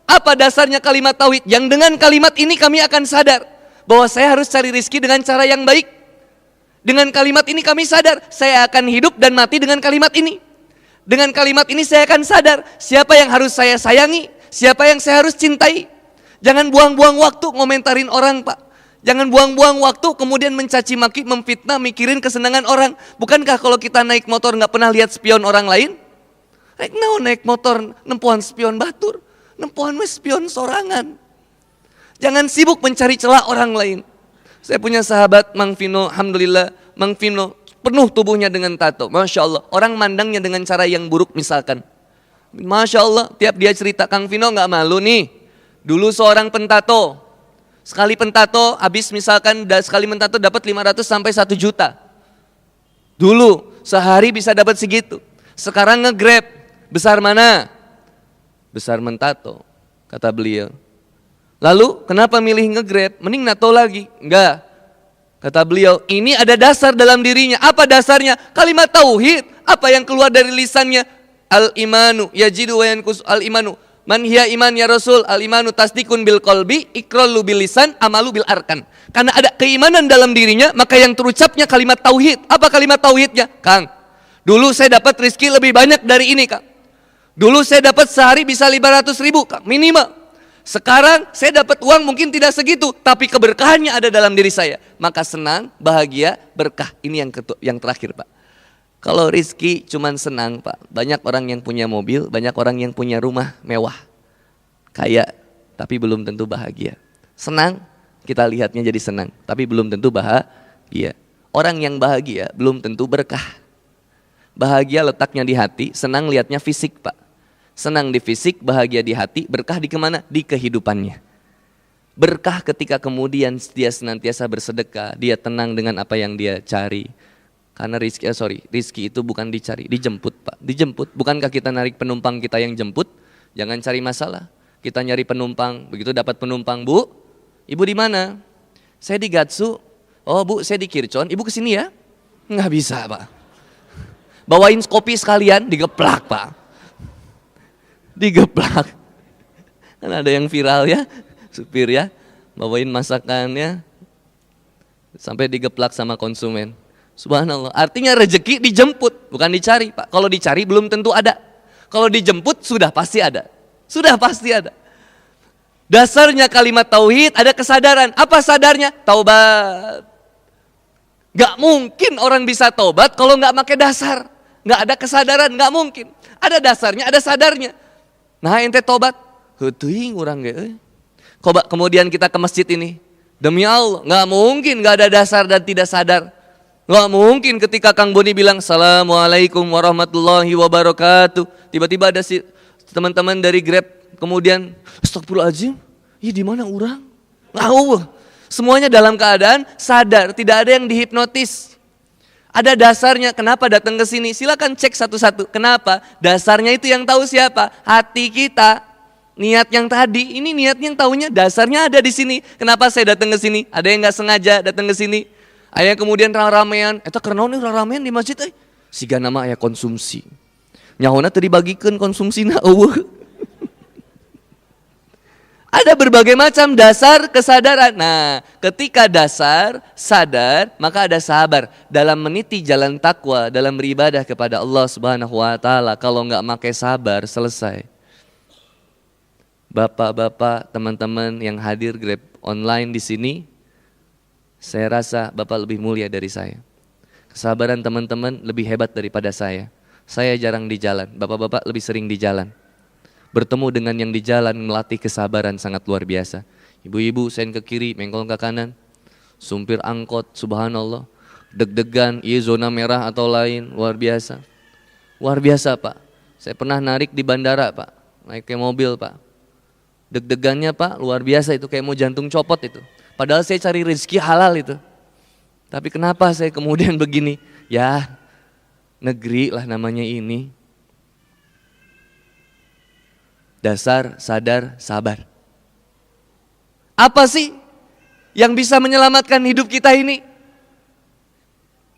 Apa dasarnya kalimat tauhid? Yang dengan kalimat ini kami akan sadar bahwa saya harus cari rizki dengan cara yang baik. Dengan kalimat ini kami sadar, saya akan hidup dan mati dengan kalimat ini. Dengan kalimat ini saya akan sadar, siapa yang harus saya sayangi, siapa yang saya harus cintai. Jangan buang-buang waktu ngomentarin orang pak. Jangan buang-buang waktu kemudian mencaci maki, memfitnah, mikirin kesenangan orang. Bukankah kalau kita naik motor gak pernah lihat spion orang lain? Naik motor nempuan spion batur, nempuan spion sorangan. Jangan sibuk mencari celah orang lain. Saya punya sahabat Mang Vino, alhamdulillah, Mang Vino penuh tubuhnya dengan tato, masya Allah. Orang mandangnya dengan cara yang buruk misalkan. Masya Allah, tiap dia cerita, Kang Vino gak malu nih. Dulu seorang pentato, sekali pentato habis misalkan sekali mentato dapat 500 sampai 1 juta. Dulu sehari bisa dapat segitu. Sekarang nge-grab, besar mana? Besar mentato, kata beliau. Lalu kenapa milih nge-grab? Mending nato lagi. Enggak. Kata beliau, ini ada dasar dalam dirinya. Apa dasarnya? Kalimat tauhid. Apa yang keluar dari lisannya? Al-imanu yajidu wa yanqus al-imanu. Man hiya iman ya Rasul, al-imanu tasdikun bil qalbi, iqrallu bil lisan, amalu bil arkan. Karena ada keimanan dalam dirinya, maka yang terucapnya kalimat tauhid. Apa kalimat tauhidnya? Kang, dulu saya dapat rezeki lebih banyak dari ini, Kang. Dulu saya dapat sehari bisa 500 ribu, Kang, minimal. Sekarang saya dapat uang mungkin tidak segitu, tapi keberkahannya ada dalam diri saya. Maka senang, bahagia, berkah. Ini yang terakhir, Pak. Kalau rizki cuman senang pak, banyak orang yang punya mobil, banyak orang yang punya rumah mewah, kaya, tapi belum tentu bahagia. Senang, kita lihatnya jadi senang, tapi belum tentu bahagia. Orang yang bahagia belum tentu berkah. Bahagia letaknya di hati, senang lihatnya fisik pak. Senang di fisik, bahagia di hati, berkah di kemana? Di kehidupannya. Berkah ketika kemudian dia senantiasa bersedekah, dia tenang dengan apa yang dia cari. Karena rizki itu bukan dicari, dijemput pak, dijemput. Bukankah kita narik penumpang kita yang jemput? Jangan cari masalah. Kita nyari penumpang, begitu dapat penumpang, bu, ibu di mana? Saya di Gatsu. Oh bu, saya di Kircon. Ibu kesini ya? Nggak bisa pak. Bawain kopi sekalian, digeplak pak, digeplak. Kan ada yang viral ya, supir ya, bawain masakannya, sampai digeplak sama konsumen. Subhanallah, artinya rezeki dijemput, bukan dicari pak. Kalau dicari belum tentu ada. Kalau dijemput sudah pasti ada. Sudah pasti ada. Dasarnya kalimat tauhid ada kesadaran. Apa sadarnya? Taubat. Gak mungkin orang bisa taubat kalau gak pakai dasar. Gak ada kesadaran, gak mungkin. Ada dasarnya, ada sadarnya. Nah ente taubat, heuting urang ge. Kemudian kita ke masjid ini. Demi Allah, gak mungkin gak ada dasar dan tidak sadar. Gak mungkin ketika Kang Boni bilang Assalamualaikum warahmatullahi wabarakatuh, tiba-tiba ada si teman-teman dari Grab kemudian astagfirullahaladzim, ih di mana orang? Semuanya dalam keadaan sadar, tidak ada yang dihipnotis. Ada dasarnya kenapa datang ke sini. Silakan cek satu-satu. Kenapa? Dasarnya itu yang tahu siapa? Hati kita. Niat yang tadi, ini niat yang tahunya dasarnya ada di sini. Kenapa saya datang ke sini? Ada yang nggak sengaja datang ke sini. Ayah kemudian ramean. Eta karena ini ramean di masjid. Siga nama ayah konsumsi. Nyahona tadi bagikan konsumsi na Ada berbagai macam dasar kesadaran. Nah, ketika dasar, sadar, maka ada sabar. Dalam meniti jalan takwa, dalam beribadah kepada Allah Subhanahu wa Ta'ala. Kalau nggak pakai sabar, selesai. Bapak-bapak, teman-teman yang hadir Grab online di sini, saya rasa Bapak lebih mulia dari saya. Kesabaran teman-teman lebih hebat daripada saya. Saya jarang di jalan, bapak-bapak lebih sering di jalan. Bertemu dengan yang di jalan melatih kesabaran sangat luar biasa. Ibu-ibu sen ke kiri, mengkol ke kanan. Sumpir angkot, subhanallah. Deg-degan, iya zona merah atau lain, luar biasa. Luar biasa Pak. Saya pernah narik di bandara Pak, naik ke mobil Pak. Deg-degannya Pak, luar biasa itu, kayak mau jantung copot itu. Padahal saya cari rezeki halal itu. Tapi kenapa saya kemudian begini? Ya, negeri lah namanya ini. Dasar, sadar, sabar. Apa sih yang bisa menyelamatkan hidup kita ini?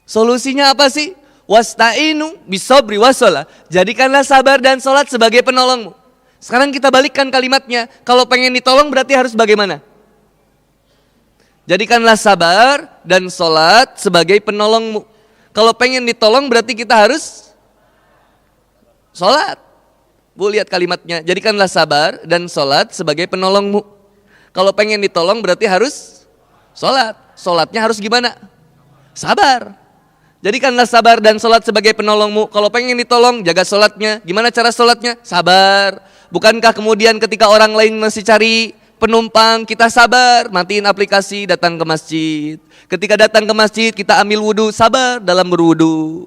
Solusinya apa sih? Wasta'inu bisobri wassalah. Jadikanlah sabar dan sholat sebagai penolongmu. Sekarang kita balikkan kalimatnya. Kalau pengen ditolong berarti harus bagaimana? Jadikanlah sabar dan sholat sebagai penolongmu. Kalau pengen ditolong berarti kita harus sholat. Bu lihat kalimatnya, jadikanlah sabar dan sholat sebagai penolongmu. Kalau pengen ditolong berarti harus sholat. Sholatnya harus gimana? Sabar. Jadikanlah sabar dan sholat sebagai penolongmu. Kalau pengen ditolong, jaga sholatnya. Gimana cara sholatnya? Sabar. Bukankah kemudian ketika orang lain masih cari penumpang, kita sabar, matiin aplikasi, datang ke masjid. Ketika datang ke masjid, kita ambil wudhu, sabar dalam berwudhu.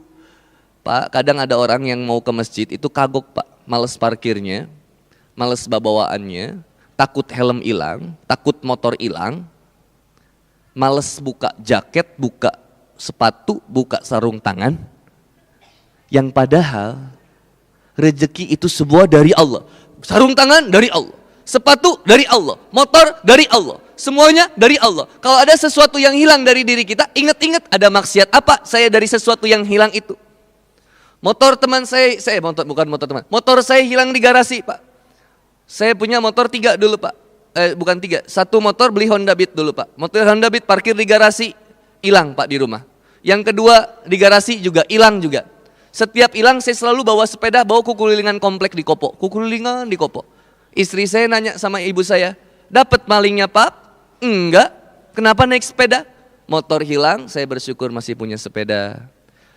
Pak, kadang ada orang yang mau ke masjid itu kagok Pak. Males parkirnya, males bawaannya, takut helm hilang, takut motor hilang, males buka jaket, buka sepatu, buka sarung tangan. Yang padahal rezeki itu sebuah dari Allah. Sarung tangan dari Allah, sepatu dari Allah, motor dari Allah, semuanya dari Allah. Kalau ada sesuatu yang hilang dari diri kita, ingat-ingat ada maksiat apa saya dari sesuatu yang hilang itu. Motor teman saya bukan motor teman. Motor saya hilang di garasi Pak. Saya punya motor 3 dulu Pak. Bukan 3, 1 motor beli Honda Beat dulu Pak. Motor Honda Beat parkir di garasi, hilang Pak di rumah. Yang kedua di garasi juga hilang juga. Setiap hilang saya selalu bawa sepeda, bawa kelilingan komplek di Kopo. Kelilingan di Kopo. Istri saya nanya sama ibu saya, dapat malingnya Pak? Enggak. Kenapa naik sepeda? Motor hilang, saya bersyukur masih punya sepeda.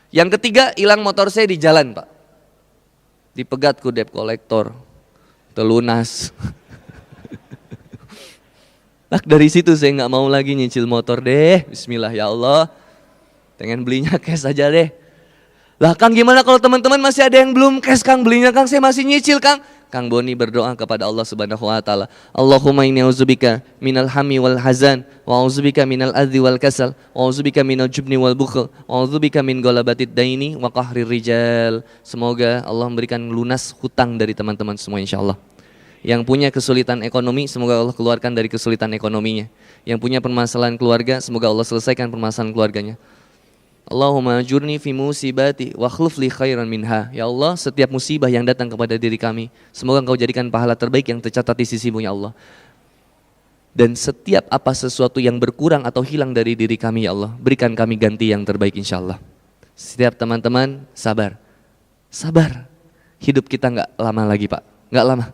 Yang ketiga, hilang motor saya di jalan Pak. Dipegat ku debt collector, telunas. Nah, dari situ saya nggak mau lagi nyicil motor deh. Bismillah ya Allah. Pengen belinya cash aja deh. Lah Kang gimana kalau teman-teman masih ada yang belum cash Kang, belinya Kang saya masih nyicil Kang. Kang Boni berdoa kepada Allah Subhanahu wa Ta'ala. Allahumma inni a'udzubika minal hammi wal hazan, wa a'udzubika minal adzi wal kasal, wa a'udzubika minal jubni wal bukhl, wa a'udzubika min galabatid daini wa qahrir rijal. Semoga Allah memberikan lunas hutang dari teman-teman semua insyaallah. Yang punya kesulitan ekonomi, semoga Allah keluarkan dari kesulitan ekonominya. Yang punya permasalahan keluarga, semoga Allah selesaikan permasalahan keluarganya. Allahumma ajurni fi musibati wa akhlif li khairan minha. Ya Allah, setiap musibah yang datang kepada diri kami, semoga Engkau jadikan pahala terbaik yang tercatat di sisi-Mu ya Allah. Dan setiap apa sesuatu yang berkurang atau hilang dari diri kami ya Allah, berikan kami ganti yang terbaik insyaallah. Setiap teman-teman sabar. Sabar. Hidup kita enggak lama lagi Pak, enggak lama.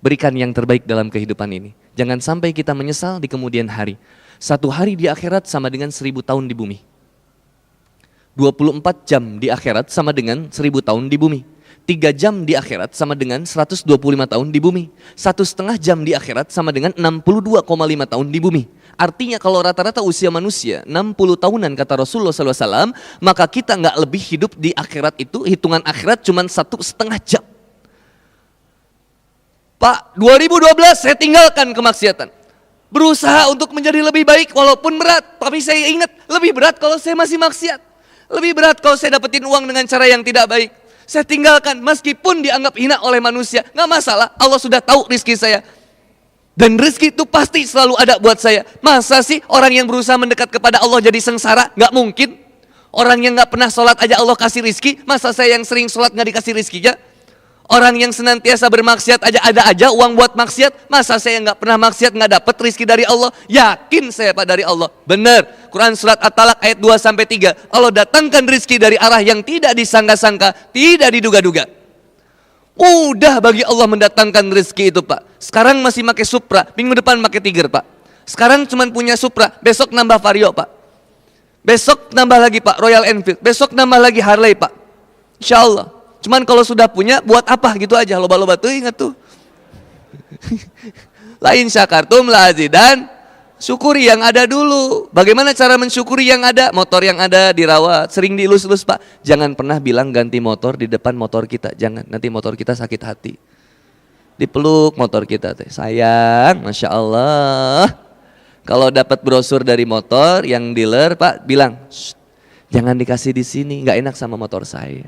Berikan yang terbaik dalam kehidupan ini. Jangan sampai kita menyesal di kemudian hari. 1 hari di akhirat sama dengan 1000 tahun di bumi. 24 jam di akhirat sama dengan 1000 tahun di bumi. 3 jam di akhirat sama dengan 125 tahun di bumi. 1,5 jam di akhirat sama dengan 62,5 tahun di bumi. Artinya kalau rata-rata usia manusia 60 tahunan kata Rasulullah SAW, maka kita nggak lebih hidup di akhirat itu, hitungan akhirat cuma 1,5 jam. Pak, 2012 saya tinggalkan kemaksiatan. Berusaha untuk menjadi lebih baik walaupun berat. Tapi saya ingat lebih berat kalau saya masih maksiat. Lebih berat kalau saya dapetin uang dengan cara yang tidak baik. Saya tinggalkan meskipun dianggap hina oleh manusia. Gak masalah, Allah sudah tahu rizki saya. Dan rezeki itu pasti selalu ada buat saya. Masa sih orang yang berusaha mendekat kepada Allah jadi sengsara? Gak mungkin. Orang yang gak pernah sholat aja Allah kasih rizki. Masa saya yang sering sholat gak dikasih rizkinya? Orang yang senantiasa bermaksiat aja ada aja uang buat maksiat. Masa saya gak pernah maksiat gak dapat rizki dari Allah? Yakin saya Pak dari Allah. Benar. Quran surat At-Talaq ayat 2-3. Allah datangkan rizki dari arah yang tidak disangka-sangka, tidak diduga-duga. Mudah bagi Allah mendatangkan rezeki itu Pak. Sekarang masih pakai Supra, minggu depan pakai Tiger Pak. Sekarang cuma punya Supra, besok nambah Vario Pak. Besok nambah lagi Pak, Royal Enfield. Besok nambah lagi Harley Pak. Insya Allah. Cuman kalau sudah punya, buat apa gitu aja. Loba-loba tuh ingat tuh. Lain syakartum la azidan. Syukuri yang ada dulu. Bagaimana cara mensyukuri yang ada? Motor yang ada dirawat, sering dielus-elus Pak. Jangan pernah bilang ganti motor di depan motor kita. Jangan, nanti motor kita sakit hati. Dipeluk motor kita teh. Sayang, Masya Allah. Kalau dapat brosur dari motor yang dealer Pak, bilang, jangan dikasih di sini, nggak enak sama motor saya.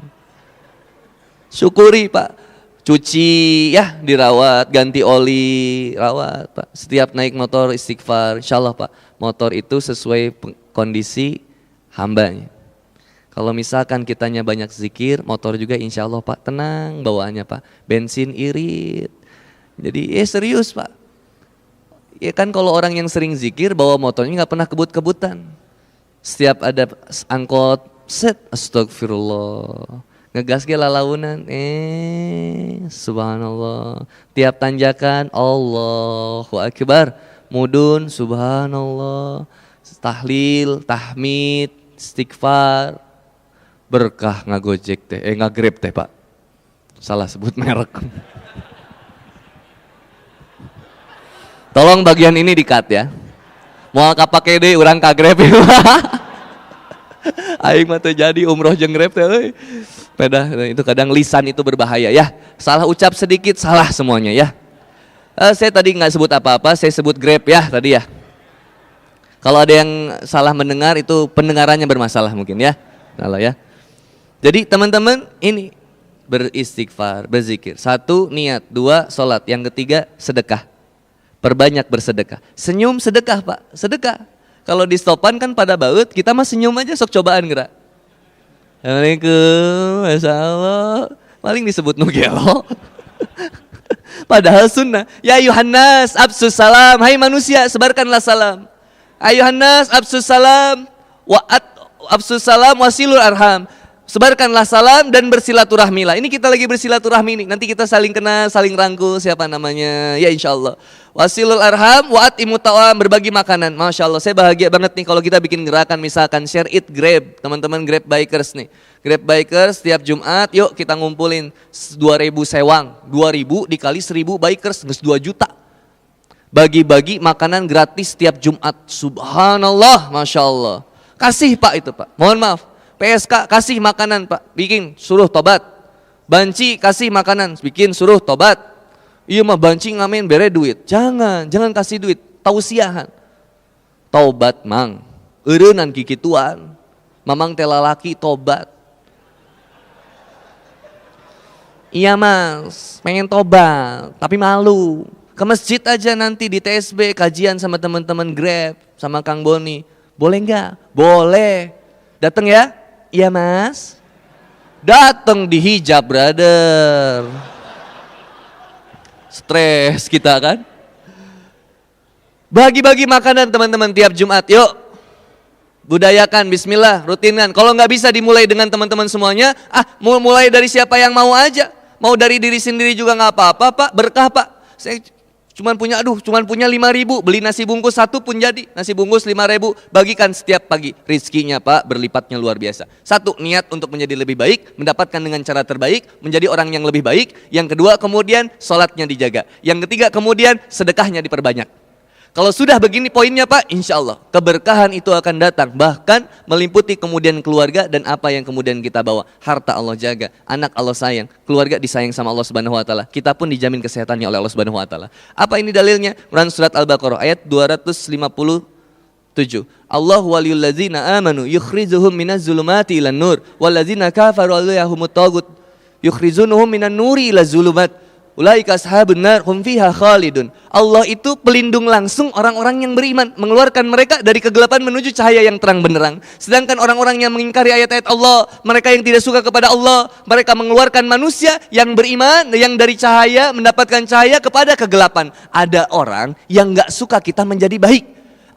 Syukuri Pak. Cuci ya, dirawat, ganti oli, rawat Pak. Setiap naik motor istighfar, insya Allah Pak. Motor itu sesuai kondisi hambanya. Kalau misalkan kitanya banyak zikir, motor juga insya Allah Pak tenang bawaannya Pak. Bensin irit. Jadi serius Pak. Ya kan kalau orang yang sering zikir bawa motornya nggak pernah kebut-kebutan. Setiap ada angkot, set astagfirullah. Ngegas ge lalaunan, subhanallah. Tiap tanjakan, Allahu Akbar. Mudun, subhanallah. Tahlil, tahmid, istighfar. Berkah ngagojek teh, ngagrab teh Pak. Salah sebut merek. Tolong bagian ini di-cut ya. Moal kapake deui urang kagrab. Aing mah teu jadi umroh jeung grab teh euy. Pedah itu kadang lisan itu berbahaya ya. Salah ucap sedikit salah semuanya ya. Saya tadi nggak sebut apa-apa, saya sebut grab ya tadi ya. Kalau ada yang salah mendengar itu pendengarannya bermasalah mungkin ya. Salah ya. Jadi teman-teman ini beristighfar, berzikir. 1 niat, 2 sholat, yang ketiga sedekah. Perbanyak bersedekah. Senyum sedekah Pak, sedekah. Kalau di stopan kan pada baut, kita mah senyum aja sok cobaan gerak. Assalamualaikum, Masya Allah. Paling disebut nugelo. Padahal sunnah. Ya ayuhannas absus salam. Hai manusia, sebarkanlah salam. Ayuhannas absus salam. Absus salam wasilul arham. Sebarkanlah salam dan bersilaturahmilah. Ini kita lagi bersilaturahmi nih. Nanti kita saling kenal, saling rangkul siapa namanya. Ya insya Allah. Wasilul arham, wa'at imutawam, berbagi makanan. Masya Allah, saya bahagia banget nih kalau kita bikin gerakan misalkan share it grab. Teman-teman grab bikers nih. Grab bikers setiap Jumat, yuk kita ngumpulin 2.000 sewang. 2.000 dikali 1.000 bikers, 2 juta. Bagi-bagi makanan gratis setiap Jumat. Subhanallah, Masya Allah. Kasih Pak itu Pak, mohon maaf. PSK kasih makanan Pak, bikin suruh tobat. Banci kasih makanan, bikin suruh tobat. Iya mah banci ngamen bere duit. Jangan kasih duit, tausiahan. Tobat mang, eureunnan kikituan. Mamang teh lalaki tobat. Iya mas, pengen tobat, tapi malu. Ke masjid aja nanti di TSB kajian sama teman-teman Grab, sama Kang Boni. Boleh nggak? Boleh. Datang ya? Iya mas. Datang di hijab brother. Stres kita kan. Bagi-bagi makanan teman-teman tiap Jumat. Yuk. Budayakan, bismillah, rutinkan. Kalau nggak bisa dimulai dengan teman-teman semuanya, mulai dari siapa yang mau aja. Mau dari diri sendiri juga nggak apa-apa Pak, berkah Pak. Saya cuman punya 5.000, beli nasi bungkus 1 pun jadi. Nasi bungkus 5.000, bagikan setiap pagi. Rizkinya Pak berlipatnya luar biasa. 1, niat untuk menjadi lebih baik, mendapatkan dengan cara terbaik, menjadi orang yang lebih baik. Yang kedua kemudian sholatnya dijaga. Yang ketiga kemudian sedekahnya diperbanyak. Kalau sudah begini poinnya Pak, insya Allah keberkahan itu akan datang. Bahkan meliputi kemudian keluarga dan apa yang kemudian kita bawa. Harta Allah jaga, anak Allah sayang, keluarga disayang sama Allah Subhanahu Wa Taala. Kita pun dijamin kesehatannya oleh Allah Subhanahu Wa Taala. Apa ini dalilnya? Quran surat Al-Baqarah ayat 253. 7. Allah waliyul ladzina amanu yukhrijuhum minaz zulumati ilan nur wal ladzina kafaru awliyahumut tagut yukhrijunuhum minan nuri ilaz zulumat ulaika ashabun nar hum fiha khalidun. Allah itu pelindung langsung orang-orang yang beriman, mengeluarkan mereka dari kegelapan menuju cahaya yang terang benderang. Sedangkan orang-orang yang mengingkari ayat-ayat Allah, mereka yang tidak suka kepada Allah, mereka mengeluarkan manusia yang beriman yang dari cahaya mendapatkan cahaya kepada kegelapan. Ada orang yang gak suka kita menjadi baik.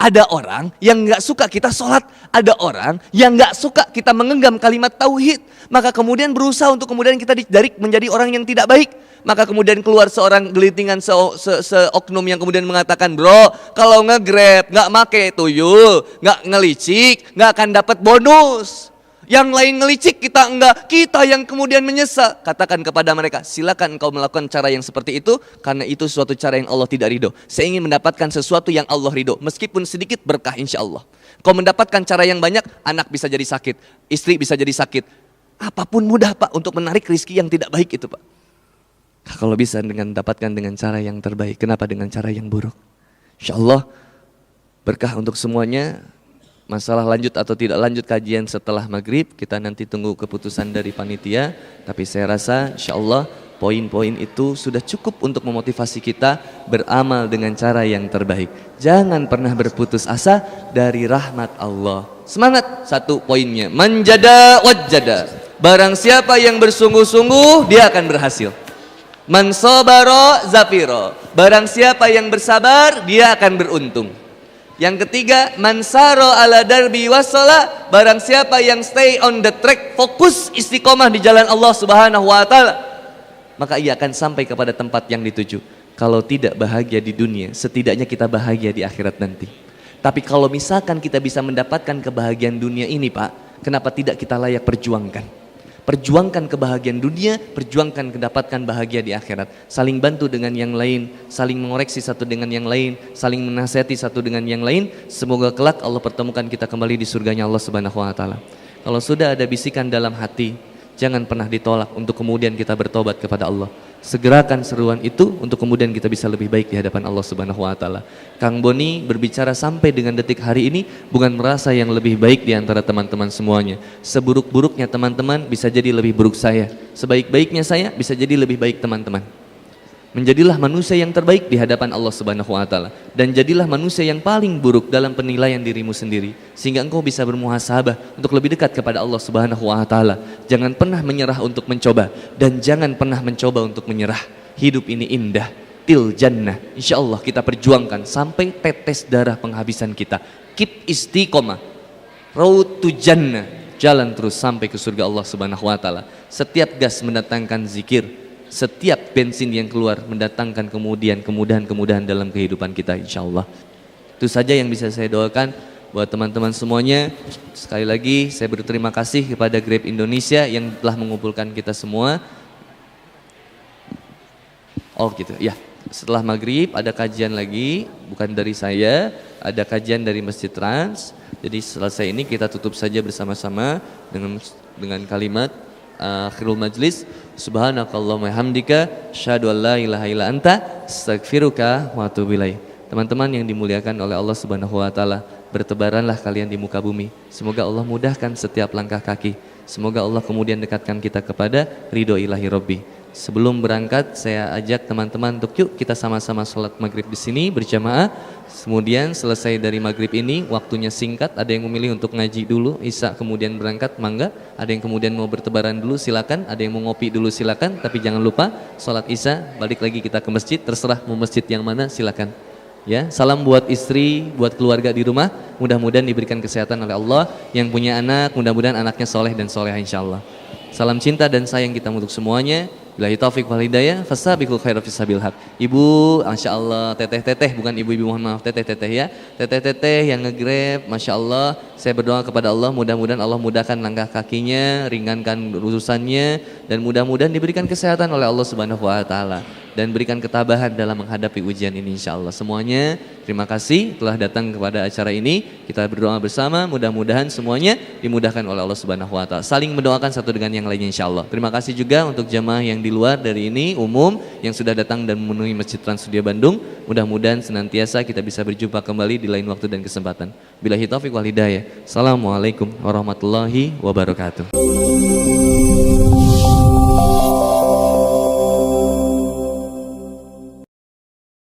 Ada orang yang gak suka kita sholat. Ada orang yang gak suka kita menggenggam kalimat tauhid. Maka kemudian berusaha untuk kemudian kita dijarik menjadi orang yang tidak baik. Maka kemudian keluar seorang gelitingan seoknum yang kemudian mengatakan, bro, kalau nge-grab gak make tuyul, gak ngelicik, gak akan dapat bonus. Yang lain ngelicik, kita enggak, kita yang kemudian menyesal. Katakan kepada mereka, silakan engkau melakukan cara yang seperti itu, karena itu suatu cara yang Allah tidak ridho. Saya ingin mendapatkan sesuatu yang Allah ridho, meskipun sedikit berkah insya Allah. Kau mendapatkan cara yang banyak, anak bisa jadi sakit, istri bisa jadi sakit. Apapun mudah Pak untuk menarik rizki yang tidak baik itu Pak. Kalau bisa mendapatkan dengan cara yang terbaik, kenapa dengan cara yang buruk? Insya Allah berkah untuk semuanya. Masalah lanjut atau tidak lanjut kajian setelah maghrib, kita nanti tunggu keputusan dari panitia. Tapi saya rasa insya Allah poin-poin itu sudah cukup untuk memotivasi kita beramal dengan cara yang terbaik. Jangan pernah berputus asa dari rahmat Allah. Semangat, satu poinnya, manjada wajjada. Barang siapa yang bersungguh-sungguh, dia akan berhasil. Man sabara zafiro. Barang siapa yang bersabar, dia akan beruntung. Yang ketiga, mansaro ala darbi wassalah. Barang siapa yang stay on the track, fokus istiqomah di jalan Allah Subhanahu wa taala, maka ia akan sampai kepada tempat yang dituju. Kalau tidak bahagia di dunia, setidaknya kita bahagia di akhirat nanti. Tapi kalau misalkan kita bisa mendapatkan kebahagiaan dunia ini Pak, kenapa tidak kita layak perjuangkan? Perjuangkan kebahagiaan dunia, perjuangkan mendapatkan bahagia di akhirat. Saling bantu dengan yang lain, saling mengoreksi satu dengan yang lain, saling menasihati satu dengan yang lain. Semoga kelak Allah pertemukan kita kembali di surganya Allah Subhanahu wa taala. Kalau sudah ada bisikan dalam hati, jangan pernah ditolak untuk kemudian kita bertobat kepada Allah. Segerakan seruan itu untuk kemudian kita bisa lebih baik di hadapan Allah Subhanahu wa taala. Kang Boni berbicara sampai dengan detik hari ini bukan merasa yang lebih baik di antara teman-teman semuanya. Seburuk-buruknya teman-teman bisa jadi lebih buruk saya. Sebaik-baiknya saya bisa jadi lebih baik teman-teman. Menjadilah manusia yang terbaik di hadapan Allah Subhanahu wa taala dan jadilah manusia yang paling buruk dalam penilaian dirimu sendiri sehingga engkau bisa bermuhasabah untuk lebih dekat kepada Allah Subhanahu wa taala. Jangan pernah menyerah untuk mencoba dan jangan pernah mencoba untuk menyerah. Hidup ini indah, til jannah. Insyaallah kita perjuangkan sampai tetes darah penghabisan kita. Keep istiqomah. Road to jannah. Jalan terus sampai ke surga Allah Subhanahu wa taala. Setiap gas mendatangkan zikir. Setiap bensin yang keluar mendatangkan kemudahan dalam kehidupan kita insya Allah. Itu saja yang bisa saya doakan buat teman-teman semuanya. Sekali lagi saya berterima kasih kepada Grab Indonesia yang telah mengumpulkan kita semua. Oh gitu ya. Setelah maghrib ada kajian lagi, bukan dari saya, ada kajian dari Masjid Trans. Jadi selesai ini kita tutup saja bersama-sama dengan kalimat akhirul majlis, subhanakallahumma hamdika asyhadu an la ilaha illa anta astaghfiruka wa atubu ilaik. Teman-teman yang dimuliakan oleh Allah Subhanahu wa taala, bertebaranlah kalian di muka bumi. Semoga Allah mudahkan setiap langkah kaki. Semoga Allah kemudian dekatkan kita kepada ridho ilahi Rabbi. Sebelum berangkat saya ajak teman-teman untuk yuk kita sama-sama sholat maghrib di sini berjamaah. Kemudian selesai dari maghrib ini waktunya singkat, ada yang memilih untuk ngaji dulu, isya kemudian berangkat, mangga. Ada yang kemudian mau bertebaran dulu silakan, ada yang mau ngopi dulu silakan, tapi jangan lupa sholat isya balik lagi kita ke masjid, terserah mau masjid yang mana silakan. Ya, salam buat istri, buat keluarga di rumah, mudah-mudahan diberikan kesehatan oleh Allah. Yang punya anak, mudah-mudahan anaknya soleh dan solehah insyaallah. Salam cinta dan sayang kita untuk semuanya. Billahi taufiq wal hidayah, fastabiqul khairat fisabil haq. Ibu, Masya Allah, teteh-teteh, bukan ibu-ibu, mohon maaf, teteh-teteh ya. Teteh-teteh yang nge-grab, Masya Allah, saya berdoa kepada Allah, mudah-mudahan Allah mudahkan langkah kakinya, ringankan urusannya, dan mudah-mudahan diberikan kesehatan oleh Allah Subhanahu wa taala. dan berikan ketabahan dalam menghadapi ujian ini insyaallah. Semuanya terima kasih telah datang kepada acara ini. Kita berdoa bersama, mudah-mudahan semuanya dimudahkan oleh Allah Subhanahu wa taala. Saling mendoakan satu dengan yang lainnya insyaallah. Terima kasih juga untuk jamaah yang di luar dari ini umum yang sudah datang dan memenuhi Masjid Trans Studio Bandung. Mudah-mudahan senantiasa kita bisa berjumpa kembali di lain waktu dan kesempatan. Billahi taufiq wal hidayah. Assalamualaikum warahmatullahi wabarakatuh.